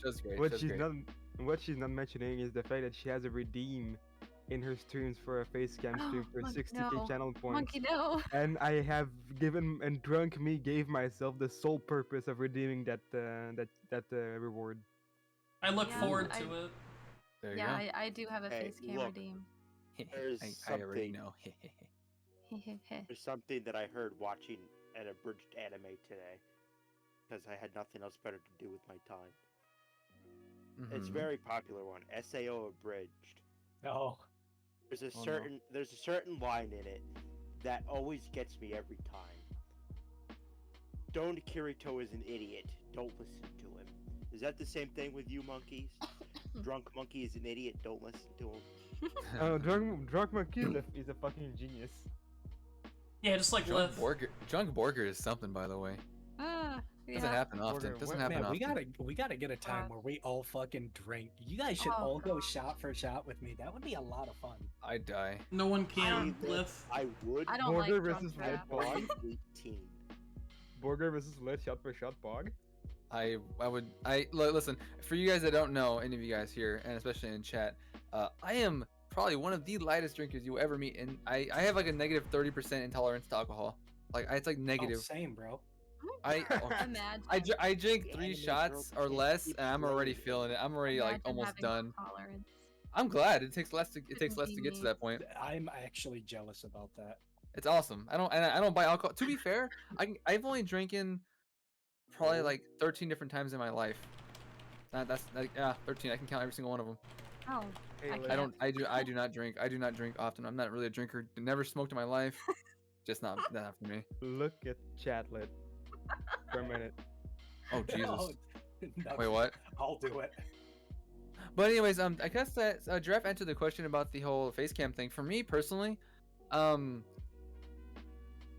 Show's great. what Show's she's great. not what she's not mentioning is the fact that she has a redeem in her streams for a facecam stream for Monkey, 60k no. channel points. Monkey, no. And I have given and drunk me gave myself the sole purpose of redeeming that reward. I look Yeah, forward I- to it. There you Yeah, go. I do have a Hey, face cam look. redeem. There's I already something- know. There's something that I heard watching an abridged anime today, because I had nothing else better to do with my time. It's a Mhm. very popular one, SAO abridged. Oh, There's a Oh, no. certain line in it that always gets me every time. Don't Kirito is an idiot. Don't listen to him. Is that the same thing with you monkeys? Drunk monkey is an idiot. Don't listen to him. Drunk monkey is a fucking genius. Yeah, just like Drunk Liv. Borger is something, by the way. Doesn't Yeah. happen often. Borger, Doesn't what- happen man, often. we gotta get a time where we all fucking drink. You guys should Oh, all go God. shot for shot with me. That would be a lot of fun. I die. No one can, I- Liv. I would. I don't Border like drunk versus draft. Red Bog. I'm 18. Borger versus Lit shot for shot bog. I listen, for you guys that don't know, any of you guys here, and especially in chat, I am probably one of the lightest drinkers you will ever meet, and I have like a negative 30% intolerance to alcohol. Like it's like Oh, negative. same, bro. Imagine. I drink The 3 anime shots girl or can't less, keep and I'm already rolling. feeling it. I'm already like Imagine almost having done. tolerance. I'm glad it takes less to get to that point. I'm actually jealous about that. It's awesome. I don't buy alcohol. To be fair, I've only drinking probably like 13 different times in my life. That's like 13. I can count every single one of them. Oh, Hey, I Lit, can't. I do not drink. I do not drink often. I'm not really a drinker. Never smoked in my life. Just not for me. look at chat Lit for a minute. Oh Jesus. Oh, no, Wait, what? I'll do it. But anyways, I guess that Jeff answered the question about the whole face cam thing. For me personally, I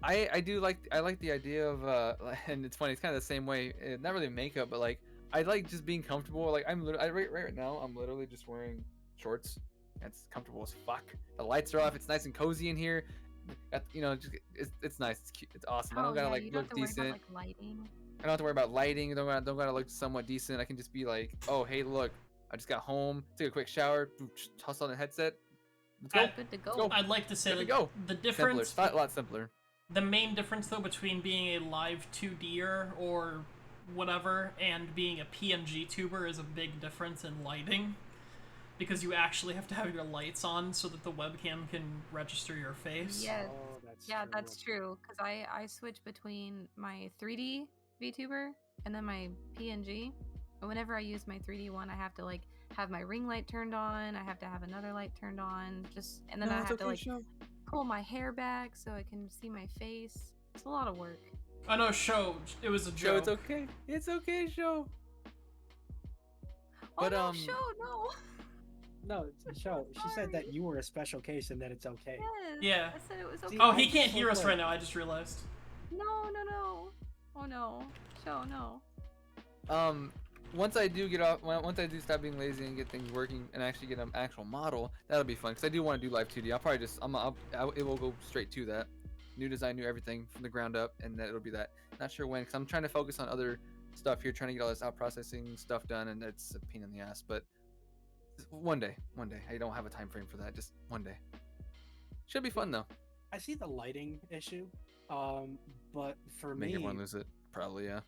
like the idea of and it's funny. It's kind of the same way. Not really makeup, but like I like just being comfortable. Like right now, I'm literally just wearing shorts. It's comfortable as fuck. The lights are off. It's nice and cozy in here. It's nice. It's cute. It's awesome. I don't gotta like you don't look have to worry decent. about, like, lighting. I don't have to worry about lighting. I don't gotta look somewhat decent. I can just be like, oh hey look, I just got home, took a quick shower, tossed on the headset. Let's go. Good to Let's go. go. I'd like to say Good to like, go. the Simpler. difference, It's a lot simpler. the main difference though between being a live 2D'er or whatever and being a PNG tuber is a big difference in lighting. Because you actually have to have your lights on so that the webcam can register your face. Yes. Oh, that's Yeah, true. that's true. Because I switch between my 3D VTuber and then my PNG. And whenever I use my 3D one, I have to like have my ring light turned on. I have to have another light turned on. And then I have to like pull my hair back so I can see my face. It's a lot of work. Oh no, show. It was a Show, joke. it's okay. It's okay, show. Oh But, no, show no. No, it's show. She said that you were a special case and that it's okay. Yes. Yeah. I said it was okay. Oh, he can't hear us right now. I just realized. No. Oh no. Show no. Once I do get off, once I do stop being lazy and get things working and actually get an actual model, that'll be fun. Cause I do want to do live 2D. I'll probably just, it will go straight to that. New design, new everything from the ground up, and that it'll be that. Not sure when, cause I'm trying to focus on other stuff here, trying to get all this out processing stuff done, and it's a pain in the ass. But one day. I don't have a time frame for that. Just one day. Should be fun though. I see the lighting issue, but for Make me, everyone lose it. Probably, yeah.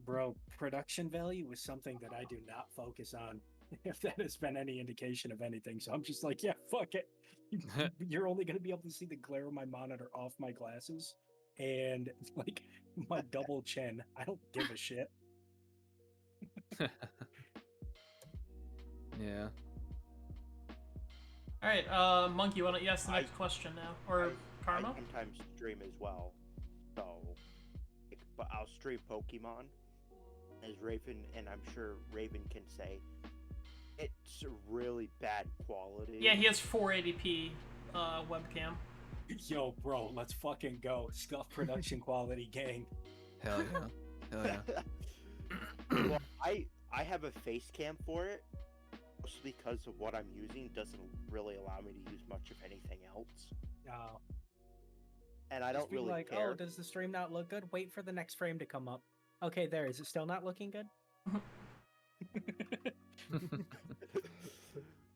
bro, production value is something that I do not focus on. If that has been any indication of anything, so I'm just like, yeah, fuck it. You're only gonna be able to see the glare of my monitor off my glasses and like my double chin. I don't give a shit. Yeah. All right, Monkey, why don't you ask the next question now, or Karma? I sometimes stream as well, so but I'll stream Pokemon as Raven, and I'm sure Raven can say it's really bad quality. Yeah, he has 480p webcam. Yo, bro, let's fucking go. Scuff production quality, gang. Hell yeah. Hell yeah. Well, I have a face cam for it, mostly because of what I'm using. It doesn't really allow me to use much of anything else, and I Just don't be really like, care. oh, does the stream not look good? Wait for the next frame to come up. Okay, there. Is it still not looking good?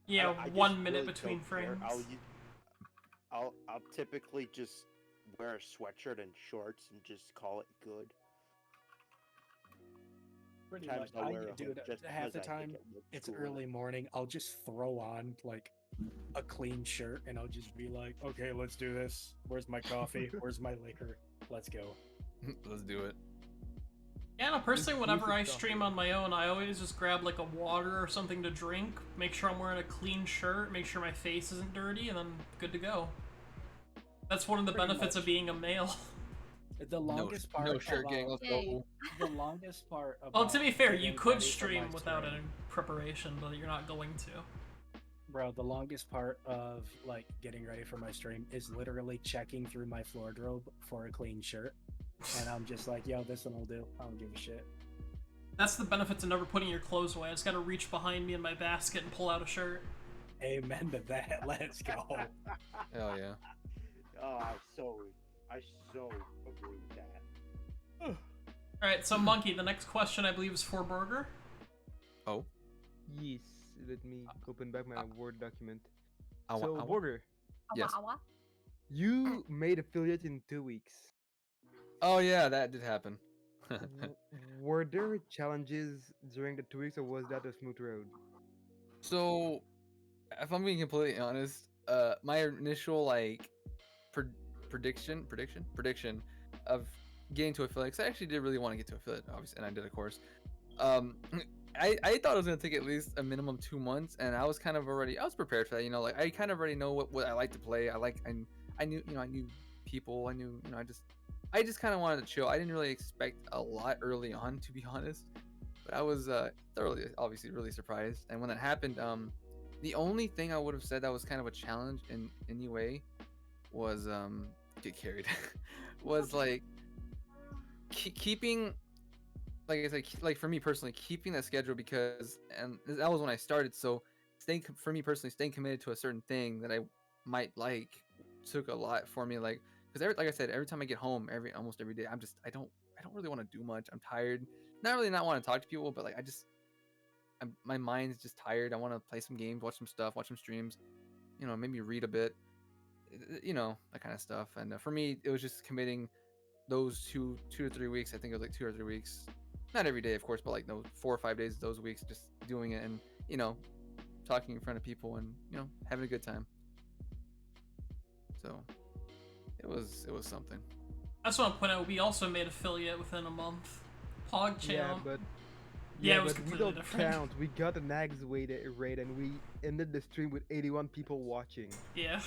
Yeah, I just 1 minute really between don't care. frames. I'll typically just wear a sweatshirt and shorts and just call it good. Pretty Times much. I'll wear a hood Dude, just half the because I think time it looks it's cooler. early morning. I'll just throw on like a clean shirt and I'll just be like, okay, let's do this. Where's my coffee? Where's my liquor? Let's go. Let's do it. Yeah, no, personally, whenever I stuff. stream on my own, I always just grab like a water or something to drink, make sure I'm wearing a clean shirt, make sure my face isn't dirty, and then good to go. That's one of the Pretty benefits of much. being a male. The longest part No shirt gang. about, Let's go. the longest part about Well, to be fair, you getting could ready for stream my without stream- any preparation, but you're not going to. Bro, the longest part of like getting ready for my stream is literally checking through my wardrobe for a clean shirt. And I'm just like, yo, this one will do. I don't give a shit. That's the benefit to never putting your clothes away. I just gotta reach behind me in my basket and pull out a shirt. Amen to that. Let's go. Hell yeah. Oh, I so agree with that. Alright, so Monkey, the next question I believe is for Burger. Oh. Yes, let me open back my Word document. I So, want. Borger, Yes. Awa. you made affiliate in 2 weeks. Oh yeah, that did happen. Were there challenges during the 2 weeks, or was that a smooth road? So, if I'm being completely honest, my initial like prediction of getting to affiliate, 'cause I actually did really want to get to affiliate, obviously, and I did, of course. I thought it was gonna take at least a minimum 2 months, and I was kind of already, I was prepared for that. You know, like I kind of already know what I like to play. I knew, I knew people. I knew, I just kind of wanted to chill. I didn't really expect a lot early on, to be honest. But I was thoroughly, obviously, really surprised. And when that happened, the only thing I would have said that was kind of a challenge in any way was get carried. Was like keeping, like I said, like for me personally, keeping that schedule, because and that was when I started. So for me personally, staying committed to a certain thing that I might like took a lot for me. Like, because like I said, every time I get home, almost every day, I don't really want to do much. I'm tired. Not really not want to talk to people, but like my mind's just tired. I want to play some games, watch some stuff, watch some streams, maybe read a bit, that kind of stuff. And for me, it was just committing those 2 to 3 weeks. I think it was like 2 or 3 weeks, not every day, of course, but like those 4 or 5 days, those weeks, just doing it and talking in front of people and having a good time. So it was something. I just want to point out we also made affiliate within a month. PogChamp. Yeah, but Yeah, it was but we completely don't different. count. We got a Nags raid and we ended the stream with 81 people watching. Yeah.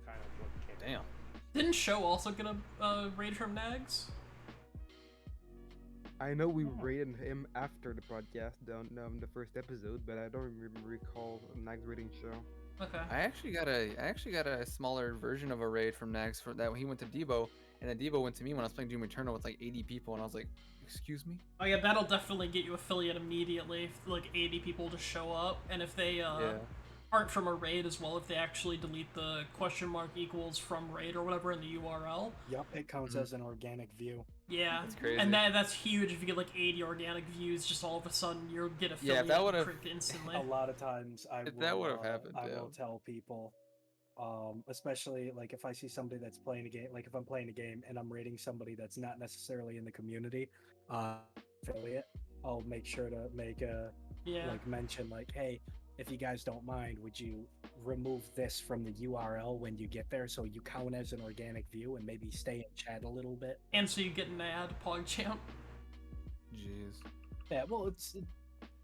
Kind of what came Damn. Didn't Show also get a raid from Nags? I know we raided him after the podcast, the first episode, but I don't recall a Nags raiding Show. Okay. I actually got a smaller version of a raid from Nags for that when he went to Debo, and then Debo went to me when I was playing Doom Eternal with like 80 people, and I was like, excuse me? Oh yeah, that'll definitely get you affiliate immediately if like 80 people just show up, and if they aren't from a raid as well, if they actually delete the question mark equals from raid or whatever in the URL. Yep, it counts as an organic view. Yeah, That's crazy. and that's huge if you get like 80 organic views, just all of a sudden you'll get affiliate that would've- instantly. A lot of times If that would've happened, I yeah. will tell people, especially like if I see somebody that's playing a game, like if I'm playing a game and I'm rating somebody that's not necessarily in the community, affiliate, I'll make sure to make a like mention like, hey, if you guys don't mind, would you remove this from the URL when you get there so you count as an organic view and maybe stay in chat a little bit? And so you get an ad, PogChamp. Jeez. Yeah, well,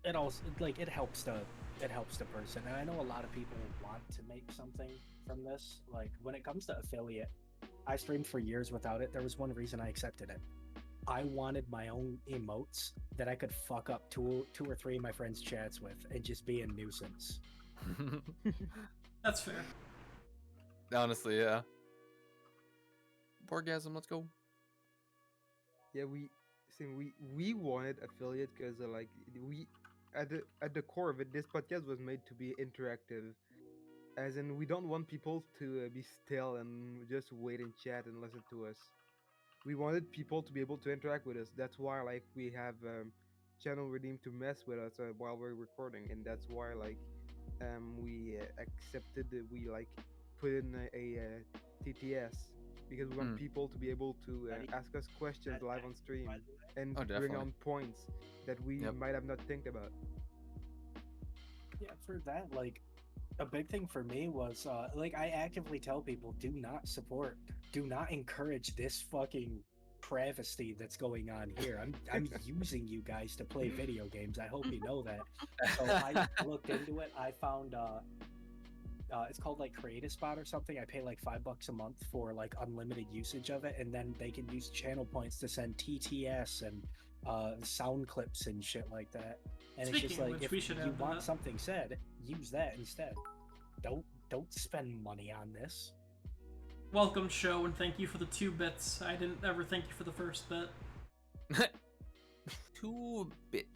it also like it helps the person, and I know a lot of people want to make something from this. Like when it comes to affiliate, I streamed for years without it. There was one reason I accepted it. I wanted my own emotes that I could fuck up two or three of my friends' chats with and just be a nuisance. That's fair. Honestly, yeah. Orgasm, let's go. Yeah, we wanted affiliate because like we at the core of it, this podcast was made to be interactive, as in we don't want people to be still and just wait and chat and listen to us. We wanted people to be able to interact with us. That's why like we have channel redeem to mess with us while we're recording, and that's why like we accepted that we like put in a TTS because we want people to be able to ask us questions live on stream and bring definitely. on points that we might have not think about. Yeah, for that, like a big thing for me was like I actively tell people, do not encourage this fucking travesty that's going on here. I'm using you guys to play video games. I hope you know that. So I looked into it. I found it's called like Create a Spot or something. I pay like $5 a month for like unlimited usage of it, and then they can use channel points to send TTS and sound clips and shit like that. And Speaking it's just of like which, if we should you have want that. something said, use that instead. Don't spend money on this. Welcome, Show, and thank you for the 2 bits. I didn't ever thank you for the first bit. 2-bit.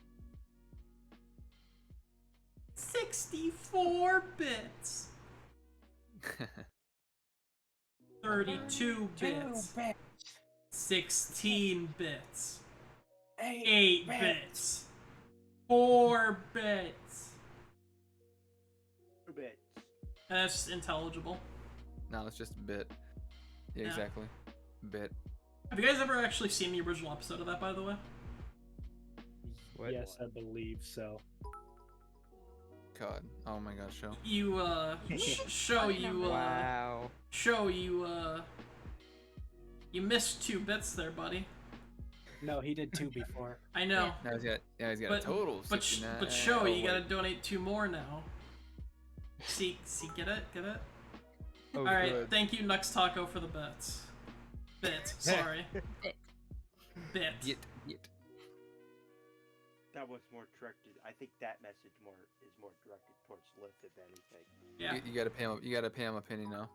64 bits. 32 bits. 16 bits. 8 bits. 4 bits. 2 bits. That's just intelligible. No, it's just a bit. Yeah, Yeah. exactly. Bit. Have you guys ever actually seen the original episode of that, by the way? What? Yes, I believe so. God. Oh my god, show. You, Show, you, Wow. Show, you, you missed 2 bits there, buddy. No, he did 2 before. I know. Now he's got a But- total. But 69. Show, Oh, you gotta wait. donate 2 more now. See, get it? Oh, Alright, good. thank you, Nux Taco, for the bits. Sorry. Bit. Bit. Yet. That was more directed. I think that message is more directed towards Lith, if anything. Yeah. You gotta pay him. You gotta pay him a penny now.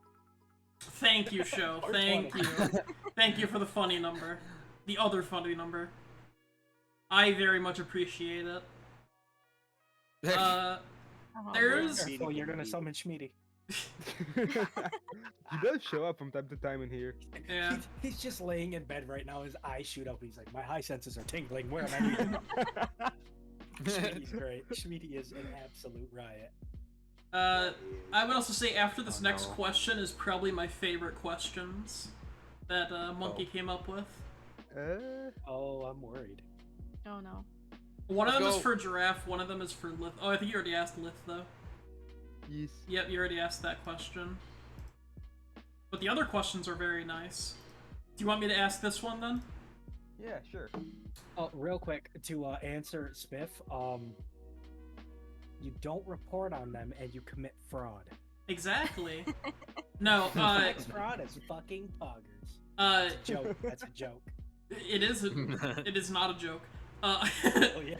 Thank you, Show. Or Thank 20. you. Thank you for the funny number. The other funny number. I very much appreciate it. Oh, There's- man. Oh, you're gonna summon Schmeedy. He does show up from time to time in here. Yeah. He's just laying in bed right now. His eyes shoot up. He's like, my high senses are tingling. Where am I? Schmeedy's great. Schmeedy is an absolute riot. I would also say after this Oh, next no. question is probably my favorite questions that Monkey came up with. Oh, I'm worried. Oh no. One of Let's them is go. for Giraffe, one of them is for Lith. Oh, I think you already asked Lith, though. Yes. Yep, you already asked that question. But the other questions are very nice. Do you want me to ask this one, then? Yeah, sure. Oh, real quick to answer Spiff. You don't report on them and you commit fraud. Exactly. No, Next fraud is fucking poggers. Joke. That's a joke. it is it is not a joke. Oh yeah.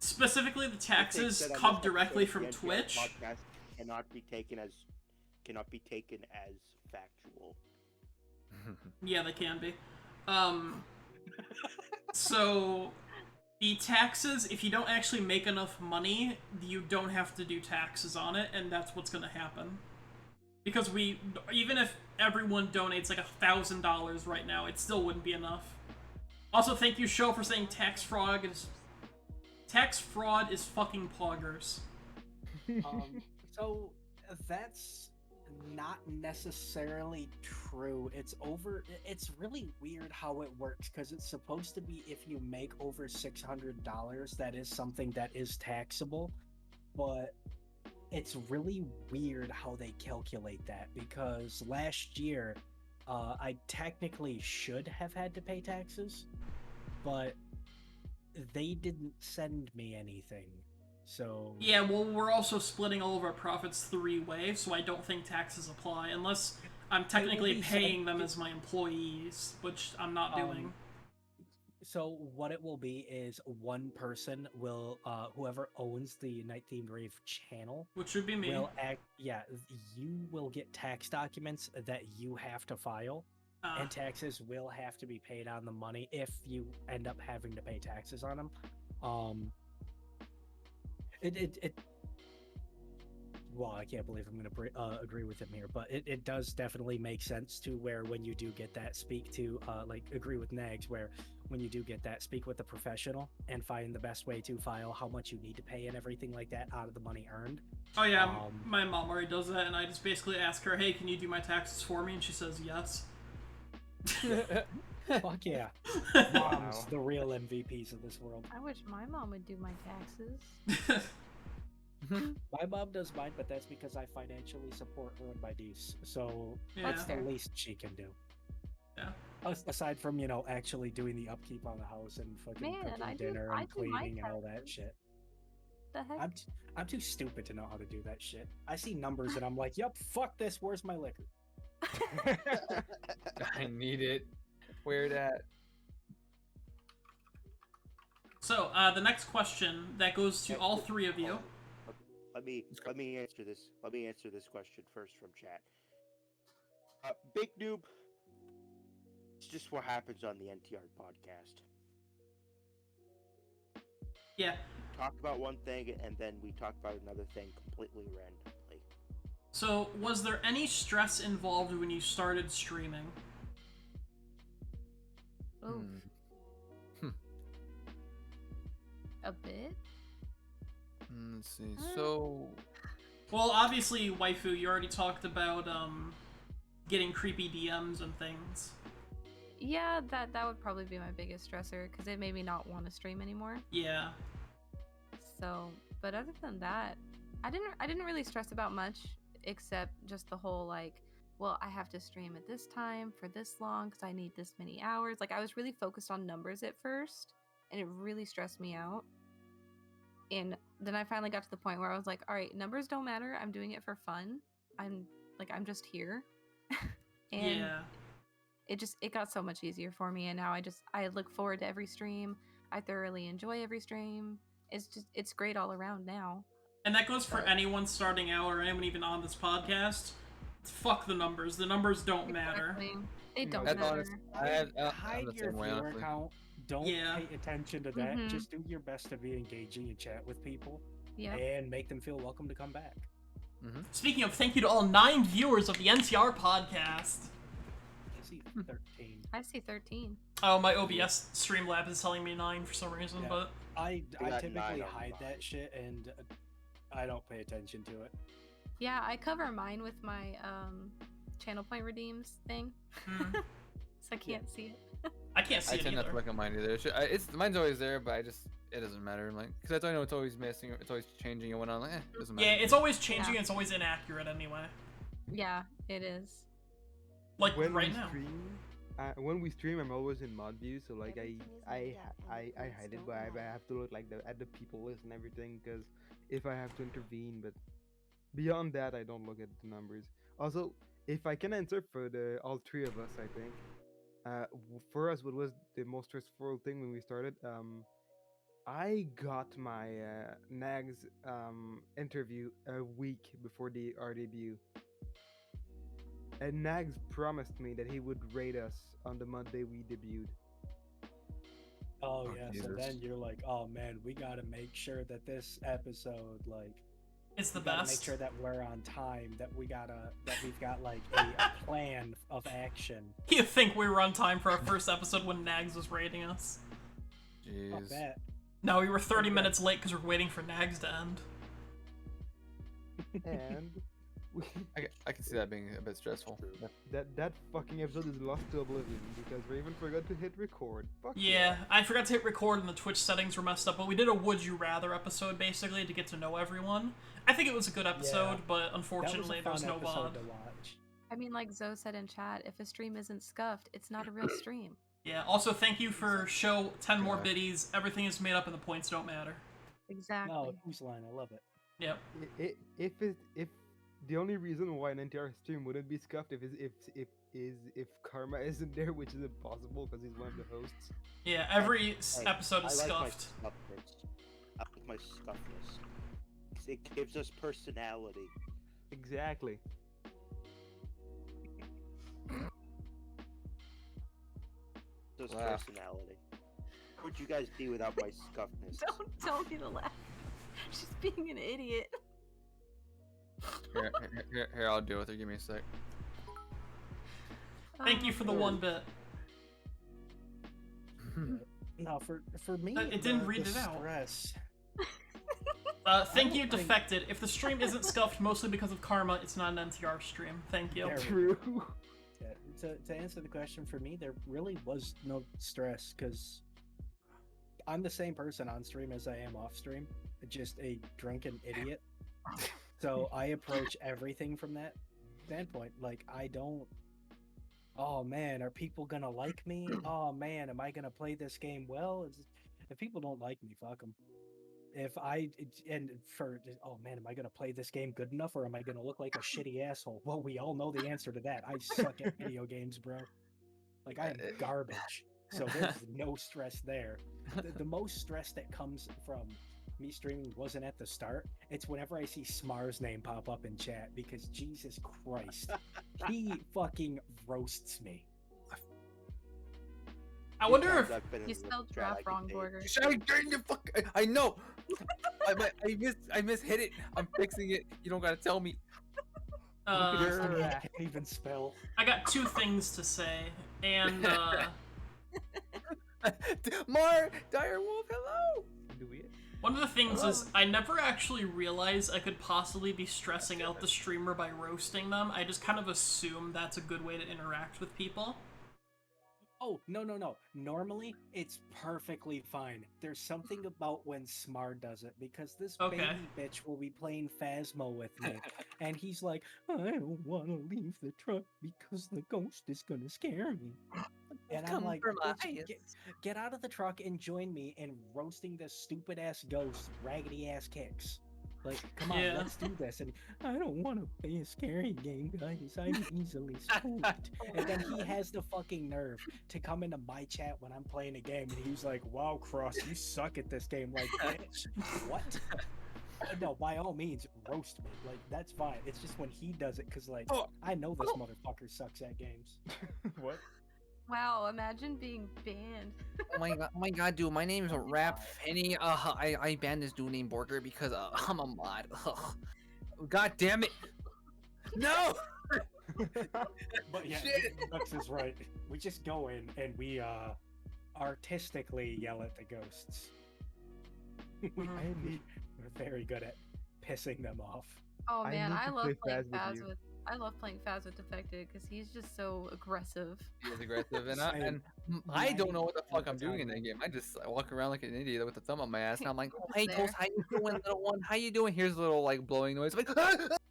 Specifically, the I think taxes that on come this directly episode, from the NTR Twitch. podcast cannot be taken as factual. Yeah, they can be. So the taxes, if you don't actually make enough money, you don't have to do taxes on it, and that's what's gonna happen. Because even if everyone donates like $1,000 right now, it still wouldn't be enough. Also, thank you, Show, for saying tax fraud is fucking poggers. So that's not necessarily true. It's really weird how it works because it's supposed to be if you make over $600, that is something that is taxable, but it's really weird how they calculate that because last year I technically should have had to pay taxes, but they didn't send me anything. So Yeah, well, we're also splitting all of our profits 3-way, so I don't think taxes apply unless I'm technically be paying said- them as my employees, which I'm not doing. So what it will be is one person will, whoever owns the NightThemedRave channel, Which would be me. will act. Yeah, you will get tax documents that you have to file, and taxes will have to be paid on the money if you end up having to pay taxes on them. Well, I can't believe I'm going to agree with him here, but it does definitely make sense to where when you do get that, speak to, agree with Nags, where when you do get that, speak with a professional and find the best way to file how much you need to pay and everything like that out of the money earned. Oh yeah, my mom already does that, and I just basically ask her, hey, can you do my taxes for me? And she says yes. Fuck yeah. Moms, the real MVPs of this world. I wish my mom would do my taxes. My mom does mine, but that's because I financially support her and my niece. So Yeah. that's the least she can do. Yeah. Aside from, actually doing the upkeep on the house and fucking Man, cooking I do- dinner I and do my cleaning and all that taxes. shit. The heck? I'm too stupid to know how to do that shit. I see numbers and I'm like, yup, fuck this, where's my liquor? I need it. Where it at? So, the next question that goes to all three of you. Let me answer this. Let me answer this question first from chat. Big noob. It's just what happens on the NTR podcast. Yeah. Talk about one thing and then we talk about another thing completely randomly. So, was there any stress involved when you started streaming? Oof. A bit? Let's see. So, Well, obviously, waifu, you already talked about getting creepy DMs and things. Yeah, that would probably be my biggest stressor because it made me not want to stream anymore. Yeah. So, but other than that, I didn't really stress about much except just the whole well, I have to stream at this time for this long because I need this many hours. Like I was really focused on numbers at first, and it really stressed me out. And then I finally got to the point where I was like, all right, numbers don't matter. I'm doing it for fun. I'm just here. And Yeah. it got so much easier for me, and now I look forward to every stream. I thoroughly enjoy every stream. It's great all around now. And that goes for anyone starting out or anyone even on this podcast. Fuck the numbers. The numbers don't matter. Exactly. They don't That's matter. honest. I'm Hide the your same way, viewer honestly. count. Don't Yeah. pay attention to that. Mhm. Just do your best to be engaging and chat with people Yeah. and make them feel welcome to come back. Speaking of, thank you to all 9 viewers of the NTR podcast. I see 13. I see 13. Oh, my OBS Streamlabs is telling me 9 for some reason, Yeah. but I got typically 9 on hide mine. that shit, and I don't pay attention to it. Yeah, I cover mine with my channel point redeems thing, hmm, so I can't see it. I can't see I it tend not to either. look at mine either. It's mine's always there, but it doesn't matter. Like, because I know it's always missing, it's always changing and whatnot. Like, it doesn't matter. Yeah, to it's me. always changing. Yeah. It's always inaccurate anyway. Yeah, it is. Like when right we now. when we stream, I'm always in mod view, so like I hide it, but I have to look like at the people list and everything, because if I have to intervene, but beyond that, I don't look at the numbers. Also, if I can answer for all three of us, I think, for us, what was the most stressful thing when we started? I got my Nags interview a week before our debut. And Nags promised me that he would rate us on the Monday we debuted. Oh, Oh, yeah, so Jesus. then you're like, oh man, we gotta make sure that this episode, like, It's the we gotta make best. sure that we're on time, that we've got like a plan of action. You think we were on time for our first episode when Nags was rating us? Not Jeez. bad. No, we were 30 Okay. minutes late because we're waiting for Nags to end. And we, I can see that being a bit stressful. Yeah. that fucking episode is lost to oblivion because Raven forgot to hit record. Fuck Yeah, I forgot to hit record and the Twitch settings were messed up, but we did a Would You Rather episode basically to get to know everyone. I think it was a good episode, Yeah. but That unfortunately was a there was fun no episode VOD. to watch. I mean, like Zoe said in chat, if a stream isn't scuffed, it's not a real stream. Yeah, also thank you for show 10 more Yeah. biddies. Everything is made up and the points don't matter. Exactly. No, whose line? I love it. Yep. If the only reason why an entire stream wouldn't be scuffed if Karma isn't there, which is impossible because he's one of the hosts. Yeah, every Hey, episode is I like scuffed. my scuffness. I like my scuffness. It gives us personality. Exactly. Just Wow. personality. What would you guys be without my scuffness? Don't tell me to laugh. She's being an idiot. Here, I'll deal with it. Give me a sec. Thank you for the 1 bit. No, for me, It didn't the read it out. stress. Thank you, don't think- Defected. If the stream isn't scuffed mostly because of Karma, it's not an NTR stream. Thank you. There we True. Yeah, to answer the question, for me, there really was no stress because I'm the same person on stream as I am off stream, just a drunken idiot. So I approach everything from that standpoint. Like, I don't, oh man, are people gonna like me? Oh man, am I gonna play this game well? If people don't like me, fuck them. Oh man, am I gonna play this game good enough, or am I gonna look like a shitty asshole? Well, we all know the answer to that. I suck at video games, bro. Like, I am garbage. So there's no stress there. The most stress that comes from me streaming wasn't at the start. It's whenever I see Smar's name pop up in chat, because Jesus Christ, he fucking roasts me. I wonder Times if I've been in You the spelled chat, giraffe I can wrong, say it. Border. I know. I mishit it. I'm fixing it. You don't gotta tell me. I You're- can't even spell. I got 2 things to say, and Mar, Direwolf, hello. Do we? one of the things is I never actually realized I could possibly be stressing out the streamer by roasting them. I just kind of assume that's a good way to interact with people. Oh, no. Normally, it's perfectly fine. There's something about when Smar does it, because this Okay. baby bitch will be playing Phasmo with me, and he's like, I don't want to leave the truck because the ghost is going to scare me. And I'm like, "Bitch, get out of the truck and join me in roasting this stupid-ass ghost, raggedy-ass kicks. Like, come on, Yeah. let's do this. And I don't want to play a scary game, guys. I'm easily spooked. And then he has the fucking nerve to come into my chat when I'm playing a game, and he's like, wow, Cross, you suck at this game. Like, bitch, what? No, by all means, roast me. Like, that's fine. It's just when he does it, because, like, Oh. I know this motherfucker sucks at games. What? Wow, imagine being banned. Oh my god, dude, my name is Rap Penny. I banned this dude named Borger because I'm a mod. Ugh. God damn it. No! But yeah, Shit. Lex is right. We just go in and we artistically yell at the ghosts. Mhm. We're very good at pissing them off. Oh I man, need I to love play playing Faz with Faz you. with. I love playing Faz with Defected because he's just so aggressive. He is aggressive, and Same. I don't know what the 90% fuck of I'm the doing in time, that man. game. I just walk around like an idiot with a thumb on my ass, and I'm like, You're "Oh, just hey, there. Ghost, how you doing, little one? How you doing?" Here's a little like blowing noise, like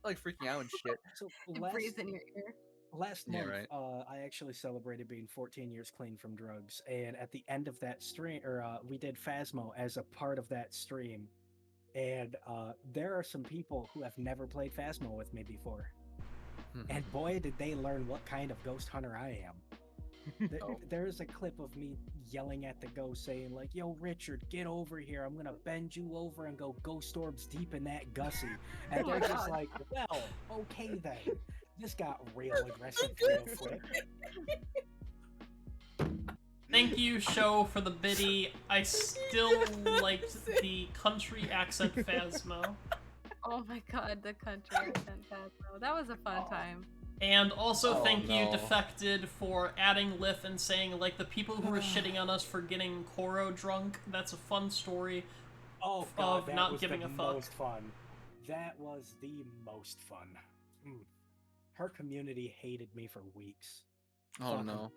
like freaking out and shit. So It breathes in your ear. last Yeah, month, right. I actually celebrated being 14 years clean from drugs, and at the end of that stream, we did Phasmo as a part of that stream, and there are some people who have never played Phasmo with me before, and boy, did they learn what kind of ghost hunter I am. Oh. There's a clip of me yelling at the ghost saying like, "Yo, Richard, get over here. I'm gonna bend you over and go ghost orbs deep in that Gussie." And Oh my they're just God. like, "Well, okay then." This got real aggressive real quick. Thank you, show, for the biddy. I still liked the country accent Phasmo. Oh my God, the country accent Phasmo. That was a fun time. And also Oh, thank you, no. Defected, for adding Lith and saying, like, the people who were shitting on us for getting Koro drunk, that's a fun story. Oh God, Of that not was giving the a fuck. most fun. That was the most fun. Her community hated me for weeks. Oh Fuck 'em. no.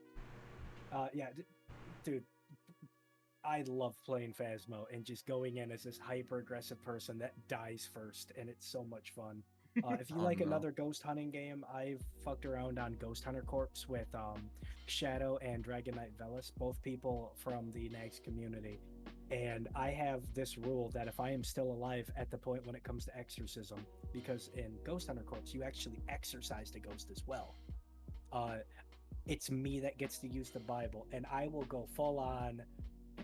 Yeah, dude, I love playing Phasmo and just going in as this hyper aggressive person that dies first, and it's so much fun. If you Oh, like no. another ghost hunting game, I've fucked around on Ghost Hunter Corps with Shadow and Dragon Knight Velis, both people from the Nags community. And I have this rule that if I am still alive at the point when it comes to exorcism, because in Ghost Hunter Corps, you actually exorcise the ghost as well. It's me that gets to use the Bible, and I will go full on,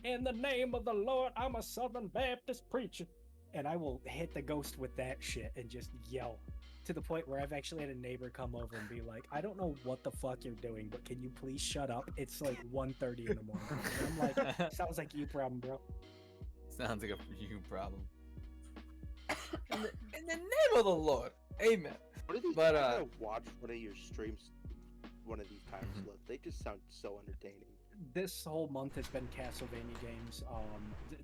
"In the name of the Lord, I'm a Southern Baptist preacher." And I will hit the ghost with that shit and just yell to the point where I've actually had a neighbor come over and be like, "I don't know what the fuck you're doing, but can you please shut up? It's like 1:30 in the morning." And I'm like, "Sounds like you problem, bro." Sounds like a you problem. In the name of the Lord, amen. What are these? But, I gotta watch one of your streams one of these times. Look, they just sound so entertaining. This whole month has been Castlevania games.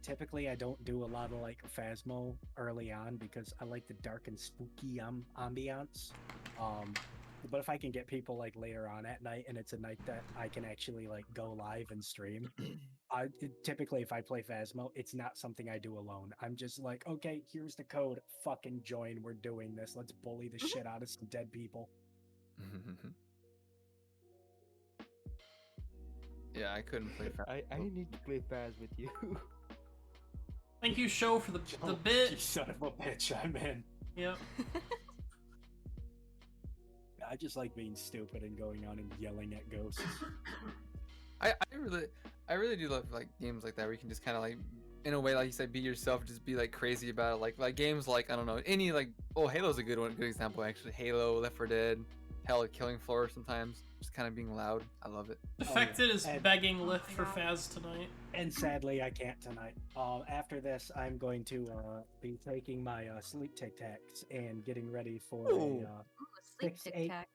Typically I don't do a lot of like Phasmo early on because I like the dark and spooky ambiance. But if I can get people like later on at night and it's a night that I can actually like go live and stream, typically if I play Phasmo, it's not something I do alone. I'm just like, okay, here's the code. Fucking join. We're doing this. Let's bully the shit out of some dead people. Yeah, I couldn't play Fast. I need to play Faz with you. Thank you, show, for the You bit. son of a bitch, I'm in. Yep. I just like being stupid and going on and yelling at ghosts. I really do love like games like that where you can just kind of like, in a way, like you said, be yourself, just be like crazy about it. Like games like, I don't know, any like, oh, Halo's a good example actually. Halo, Left 4 Dead, hell, Killing Floor sometimes, just kind of being loud. I love it. Defected is And- begging Lith for Faz tonight. And sadly, I can't tonight. After this, I'm going to be taking my sleep Tic Tacs and getting ready for Ooh. a Ooh, a sleep 6 tic tac.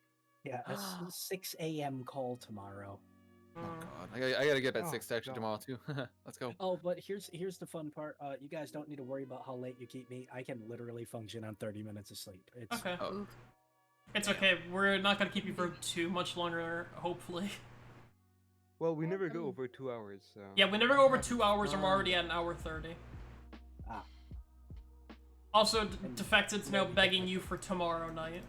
a 6 a.m. call tomorrow. Oh god, I gotta get that Oh, 6 actually God. tomorrow too. Let's go. Oh, but here's the fun part. You guys don't need to worry about how late you keep me. I can literally function on 30 minutes of sleep. It's Okay. Oh. Oof. It's okay. We're not gonna keep you for too much longer, hopefully. Well, we never go over 2 hours, so... Yeah, we never go over 2 hours, and we're already at an hour 30. Ah. Also, Defected's now begging you for tomorrow night.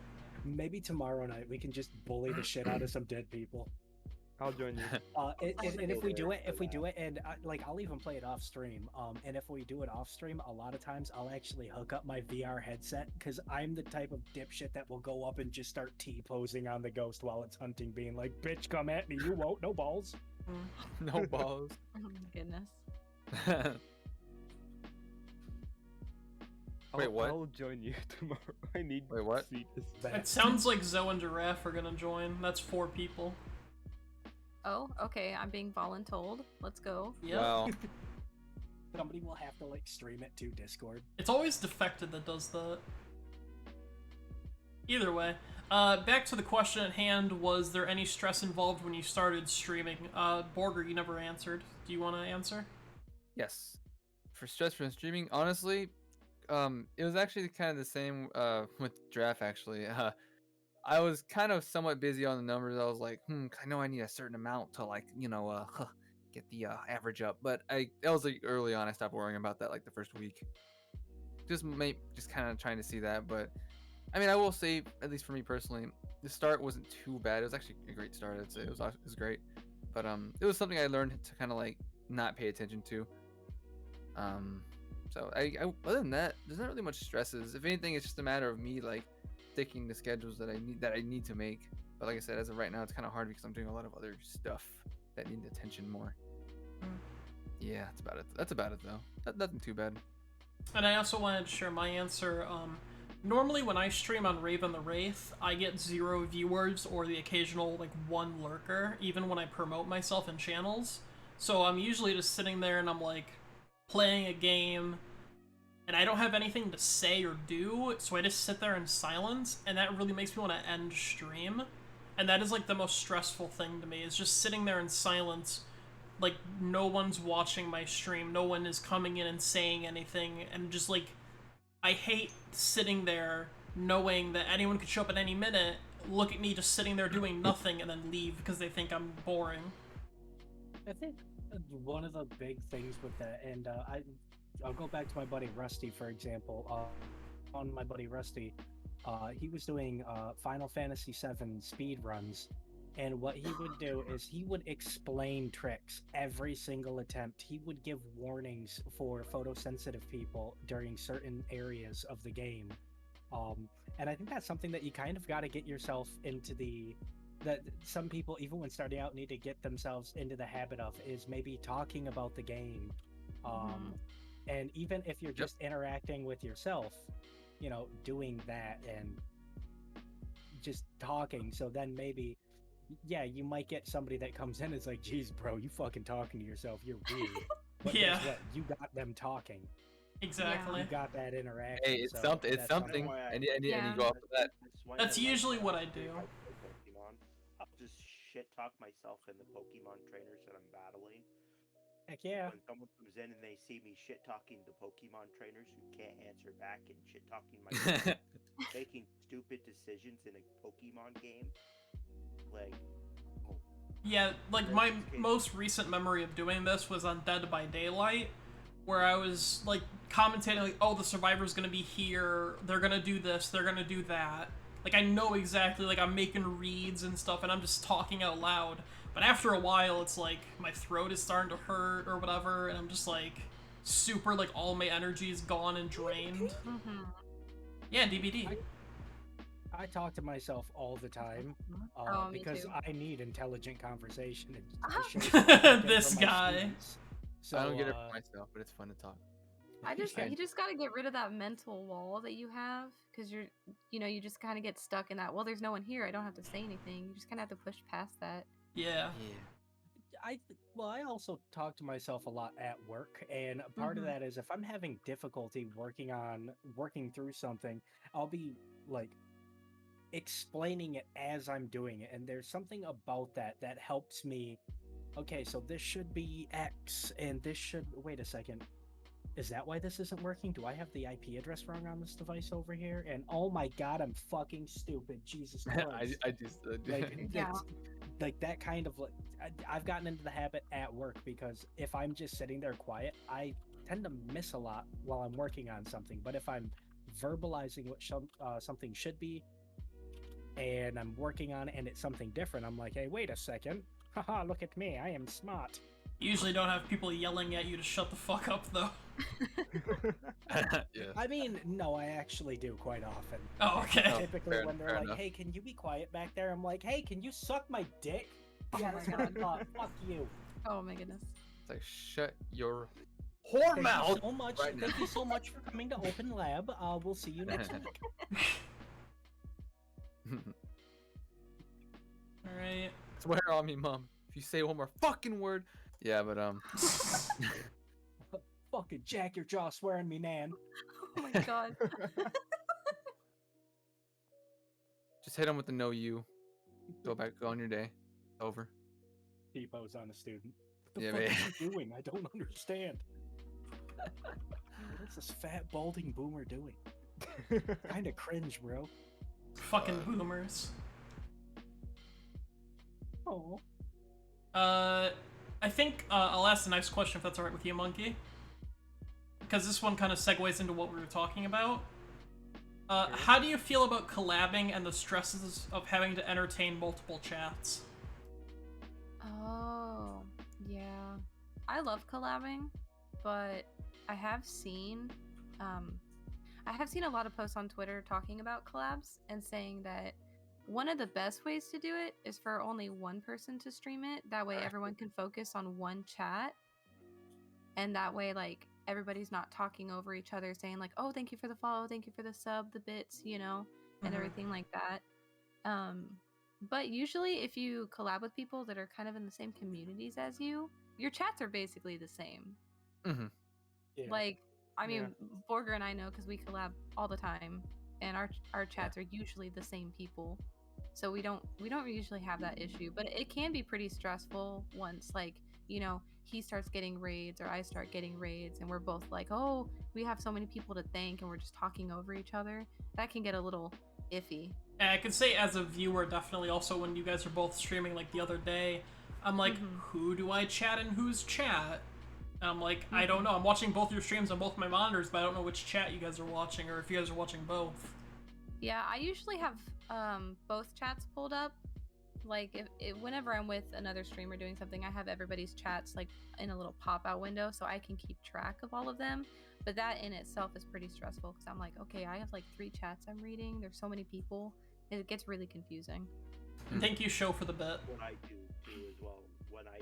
maybe tomorrow night we can just bully the shit out of some dead people. I'll join you. And if we do it, and like I'll even play it off stream. And if we do it off stream, a lot of times I'll actually hook up my VR headset because I'm the type of dipshit that will go up and just start T-posing on the ghost while it's hunting, being like, "Bitch, come at me! You won't, no balls." No balls. Oh my goodness. Wait, what? I'll join you tomorrow. I need Wait, what? to see this. It sounds like Zoe and Giraffe are gonna join. That's 4 people. Oh, okay. I'm being voluntold. Let's go. Yep. Wow. Somebody will have to like stream it to Discord. It's always Defected that does that. Either way, back to the question at hand: was there any stress involved when you started streaming? Borger, you never answered. Do you want to answer? Yes. For stress from streaming, honestly, it was actually kind of the same with draft actually. I was kind of somewhat busy on the numbers. I was like, I know I need a certain amount to like, get the average up. But that was like early on. I stopped worrying about that like the first week. Just kind of trying to see that. But I mean, I will say, at least for me personally, the start wasn't too bad. It was actually a great start. I'd say it was great. But it was something I learned to kind of like not pay attention to. So I other than that, there's not really much stresses. If anything, it's just a matter of me like sticking to schedules that I need to make. But like I said, as of right now, it's kind of hard because I'm doing a lot of other stuff that need attention more. Yeah, that's about it. That's about it though. Nothing too bad. And I also wanted to share my answer. Normally when I stream on Rave and the Wraith, I get 0 viewers or the occasional like 1 lurker, even when I promote myself in channels. So I'm usually just sitting there and I'm like playing a game, and I don't have anything to say or do, so I just sit there in silence, and that really makes me want to end stream. And that is like the most stressful thing to me, is just sitting there in silence, like no one's watching my stream, no one is coming in and saying anything, and just like, I hate sitting there knowing that anyone could show up at any minute, look at me just sitting there doing nothing, and then leave because they think I'm boring. I think one of the big things with that, and I'll go back to my buddy Rusty, for example. On my buddy Rusty, he was doing Final Fantasy VII speed runs, and what he would do is he would explain tricks every single attempt. He would give warnings for photosensitive people during certain areas of the game. And I think that's something that you kind of got to get yourself into that some people, even when starting out, need to get themselves into the habit of, is maybe talking about the game. And even if you're just interacting with yourself, doing that and just talking, so then maybe, yeah, you might get somebody that comes in and is like, geez, bro, you fucking talking to yourself, you're weird. But Yeah. guess what? You got them talking. Exactly. You got that interaction. Hey, it's so something. It's that's something. why And you go off of that. That's usually what I do. Pokemon. I'll just shit talk myself in the Pokemon trainers that I'm battling. Heck yeah. When someone comes in and they see me shit talking the Pokemon trainers who can't answer back and shit talking myself, making stupid decisions in a Pokemon game, like. Yeah, like my most recent memory of doing this was on Dead by Daylight, where I was like commentating like, oh, the survivor's gonna be here, they're gonna do this, they're gonna do that. Like I know exactly, like I'm making reads and stuff, and I'm just talking out loud. But after a while, it's like my throat is starting to hurt or whatever, and I'm just like super, like all my energy is gone and drained. Yeah, DVD. I talk to myself all the time because I need intelligent conversation. This guy. So, I don't get it for myself, but it's fun to talk. You just gotta get rid of that mental wall that you have, because you just kind of get stuck in that. Well, there's no one here. I don't have to say anything. You just kind of have to push past that. Yeah. I also talk to myself a lot at work, and part of that is if I'm having difficulty working through something, I'll be like explaining it as I'm doing it, and there's something about that helps me. Okay, so this should be X, and this should, wait a second, is that why this isn't working? Do I have the IP address wrong on this device over here? And oh my god, I'm fucking stupid. Jesus Christ. I just like that kind of like, I've gotten into the habit at work, because if I'm just sitting there quiet, I tend to miss a lot while I'm working on something. But if I'm verbalizing what something should be, and I'm working on it and it's something different, I'm like, hey, wait a second. Haha, look at me, I am smart. You usually don't have people yelling at you to shut the fuck up, though. Yeah. I mean, no, I actually do quite often. Oh, okay. Typically when they're like, enough. hey, can you be quiet back there? I'm like, hey, can you suck my dick? Yeah, that's what I thought. Fuck you. Oh my goodness. It's like, shut your whore mouth. So much. right now. Thank you so much for coming to Open Lab. We'll see you next week. Alright. Swear on me, Mom. If you say one more fucking word. Yeah, but Fucking jack your jaw swearing me, man. Oh my god. Just hit him with the no you. Go back, go on your day. Over. Depot's on a student. What the Yeah, fuck man. is he doing? I don't understand. What's this fat balding boomer doing? Kind of cringe, bro. Fucking boomers. Oh. I think I'll ask the next question if that's alright with you, Monkey. Because this one kind of segues into what we were talking about. How do you feel about collabing and the stresses of having to entertain multiple chats? Oh, yeah. I love collabing, but I have seen a lot of posts on Twitter talking about collabs and saying that one of the best ways to do it is for only one person to stream it. That way everyone can focus on one chat. And that way, like, everybody's not talking over each other saying like, oh, thank you for the follow, thank you for the sub, the bits, you know, and everything like that. But usually if you collab with people that are kind of in the same communities as you, your chats are basically the same. Mm-hmm. Yeah. Like, I mean, Borger and I know because we collab all the time, and our chats are usually the same people, so we don't usually have that issue. But it can be pretty stressful once, like, you know, he starts getting raids or I start getting raids, and we're both like, oh, we have so many people to thank, and we're just talking over each other. That can get a little iffy. And I can say as a viewer, definitely also when you guys are both streaming, like the other day, I'm like, who do I chat in whose chat? And I'm like, I don't know. I'm watching both your streams on both my monitors, but I don't know which chat you guys are watching or if you guys are watching both. Yeah, I usually have both chats pulled up. Like, whenever I'm with another streamer doing something, I have everybody's chats like in a little pop-out window so I can keep track of all of them. But that in itself is pretty stressful because I'm like, okay, I have like 3 chats I'm reading. There's so many people. It gets really confusing. Thank you, Show, for the bit. What I do too as well, when I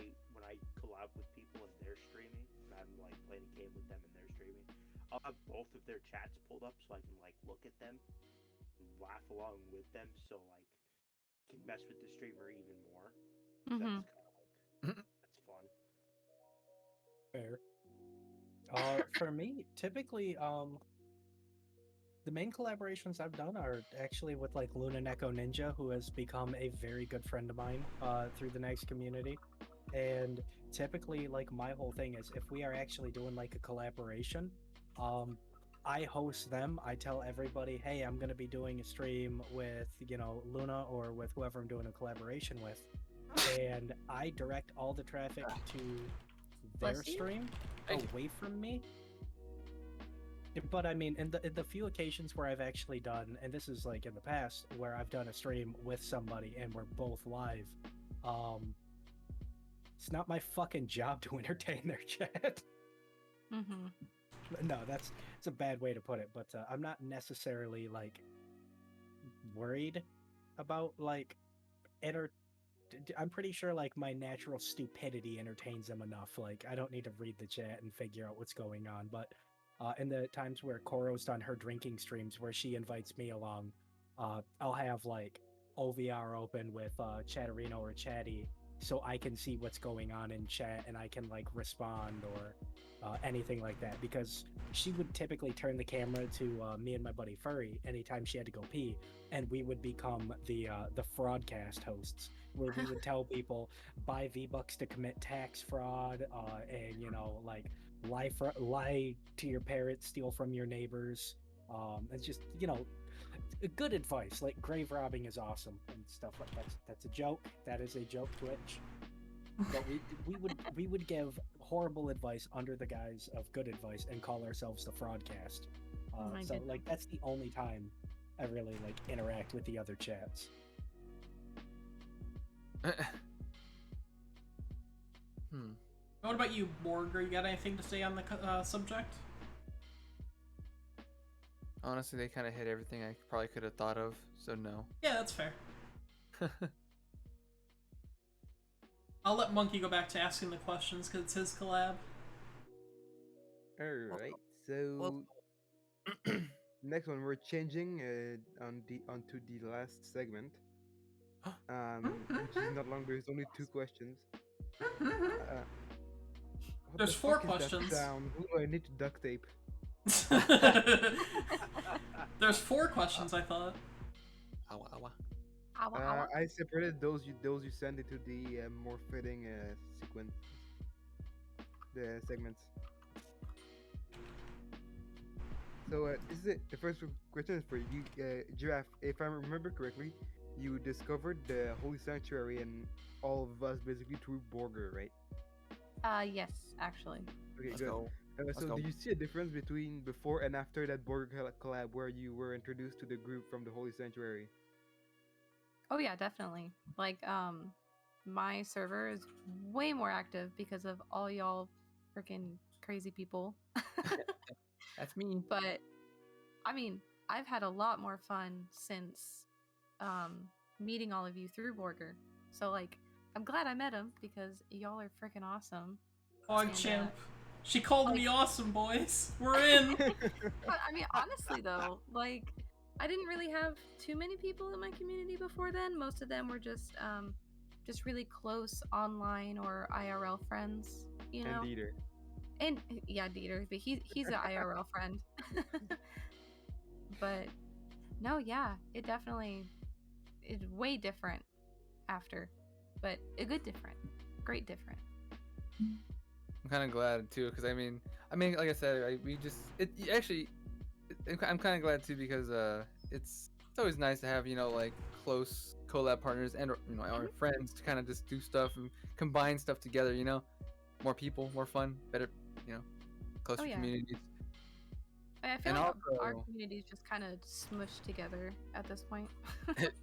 collab with people and they're streaming, and I'm like playing a game with them and they're streaming, I'll have both of their chats pulled up so I can like look at them, and laugh along with them, so like can mess with the streamer even more. That's kind of like that's fun. Fair. For me, typically, the main collaborations I've done are actually with like Luna Neko Ninja, who has become a very good friend of mine through the Nice community. And typically, like, my whole thing is if we are actually doing like a collaboration, I host them. I tell everybody, hey, I'm going to be doing a stream with, you know, Luna or with whoever I'm doing a collaboration with. And I direct all the traffic to their stream away from me. But I mean, in the few occasions where I've actually done, and this is like in the past, where I've done a stream with somebody and we're both live, it's not my fucking job to entertain their chat. No, it's a bad way to put it, but I'm not necessarily like worried about like I'm pretty sure like my natural stupidity entertains them enough. Like I don't need to read the chat and figure out what's going on, but in the times where Koro's done her drinking streams where she invites me along, I'll have like OVR open with Chatterino or Chatty so I can see what's going on in chat and I can like respond or anything like that, because she would typically turn the camera to me and my buddy Furry anytime she had to go pee, and we would become the fraudcast hosts where we would tell people buy V-Bucks to commit tax fraud and, you know, like lie to your parents, steal from your neighbors. It's just, you know, good advice. Like grave robbing is awesome and stuff like that. That's a joke. That is a joke, Twitch. But we would give horrible advice under the guise of good advice and call ourselves the Fraudcast. So like that's the only time I really like interact with the other chats. What about you, Borger? You got anything to say on the subject? Honestly, they kind of hit everything I probably could have thought of, so no. Yeah, that's fair. I'll let Monkey go back to asking the questions because it's his collab. Alright, so next one we're changing onto the last segment. Which is not long, there's only 2 questions. There's 4 questions. Who do I need to duct tape? There's 4 questions, I thought. Awa, awa. I separated those you sent into the more fitting sequence, the segments. So this is it. The first question is for you, Giraffe. If I remember correctly, you discovered the Holy Sanctuary and all of us basically through Borger, right? Yes, actually. Okay, Let's good. go. So, go. do you see a difference between before and after that Borger collab where you were introduced to the group from the Holy Sanctuary? Oh yeah, definitely. Like, my server is way more active because of all y'all freaking crazy people. That's me. But I mean, I've had a lot more fun since meeting all of you through Borger. So like, I'm glad I met him because y'all are freaking awesome. Dog And, champ. She called me like- awesome, boys. We're in. But I mean, honestly though, like, I didn't really have too many people in my community before then. Most of them were just really close online or IRL friends, you know. And Dieter. And yeah, Dieter, but he's an IRL friend. But no, yeah, it definitely is way different after, but a good different, great different. I'm kind of glad too, because I mean, like I said, we just I'm kind of glad too because it's always nice to have like close collab partners and our friends to kind of just do stuff and combine stuff together. More people, more fun, better, closer yeah. communities. I feel And like our also- community's just kind of smushed together at this point.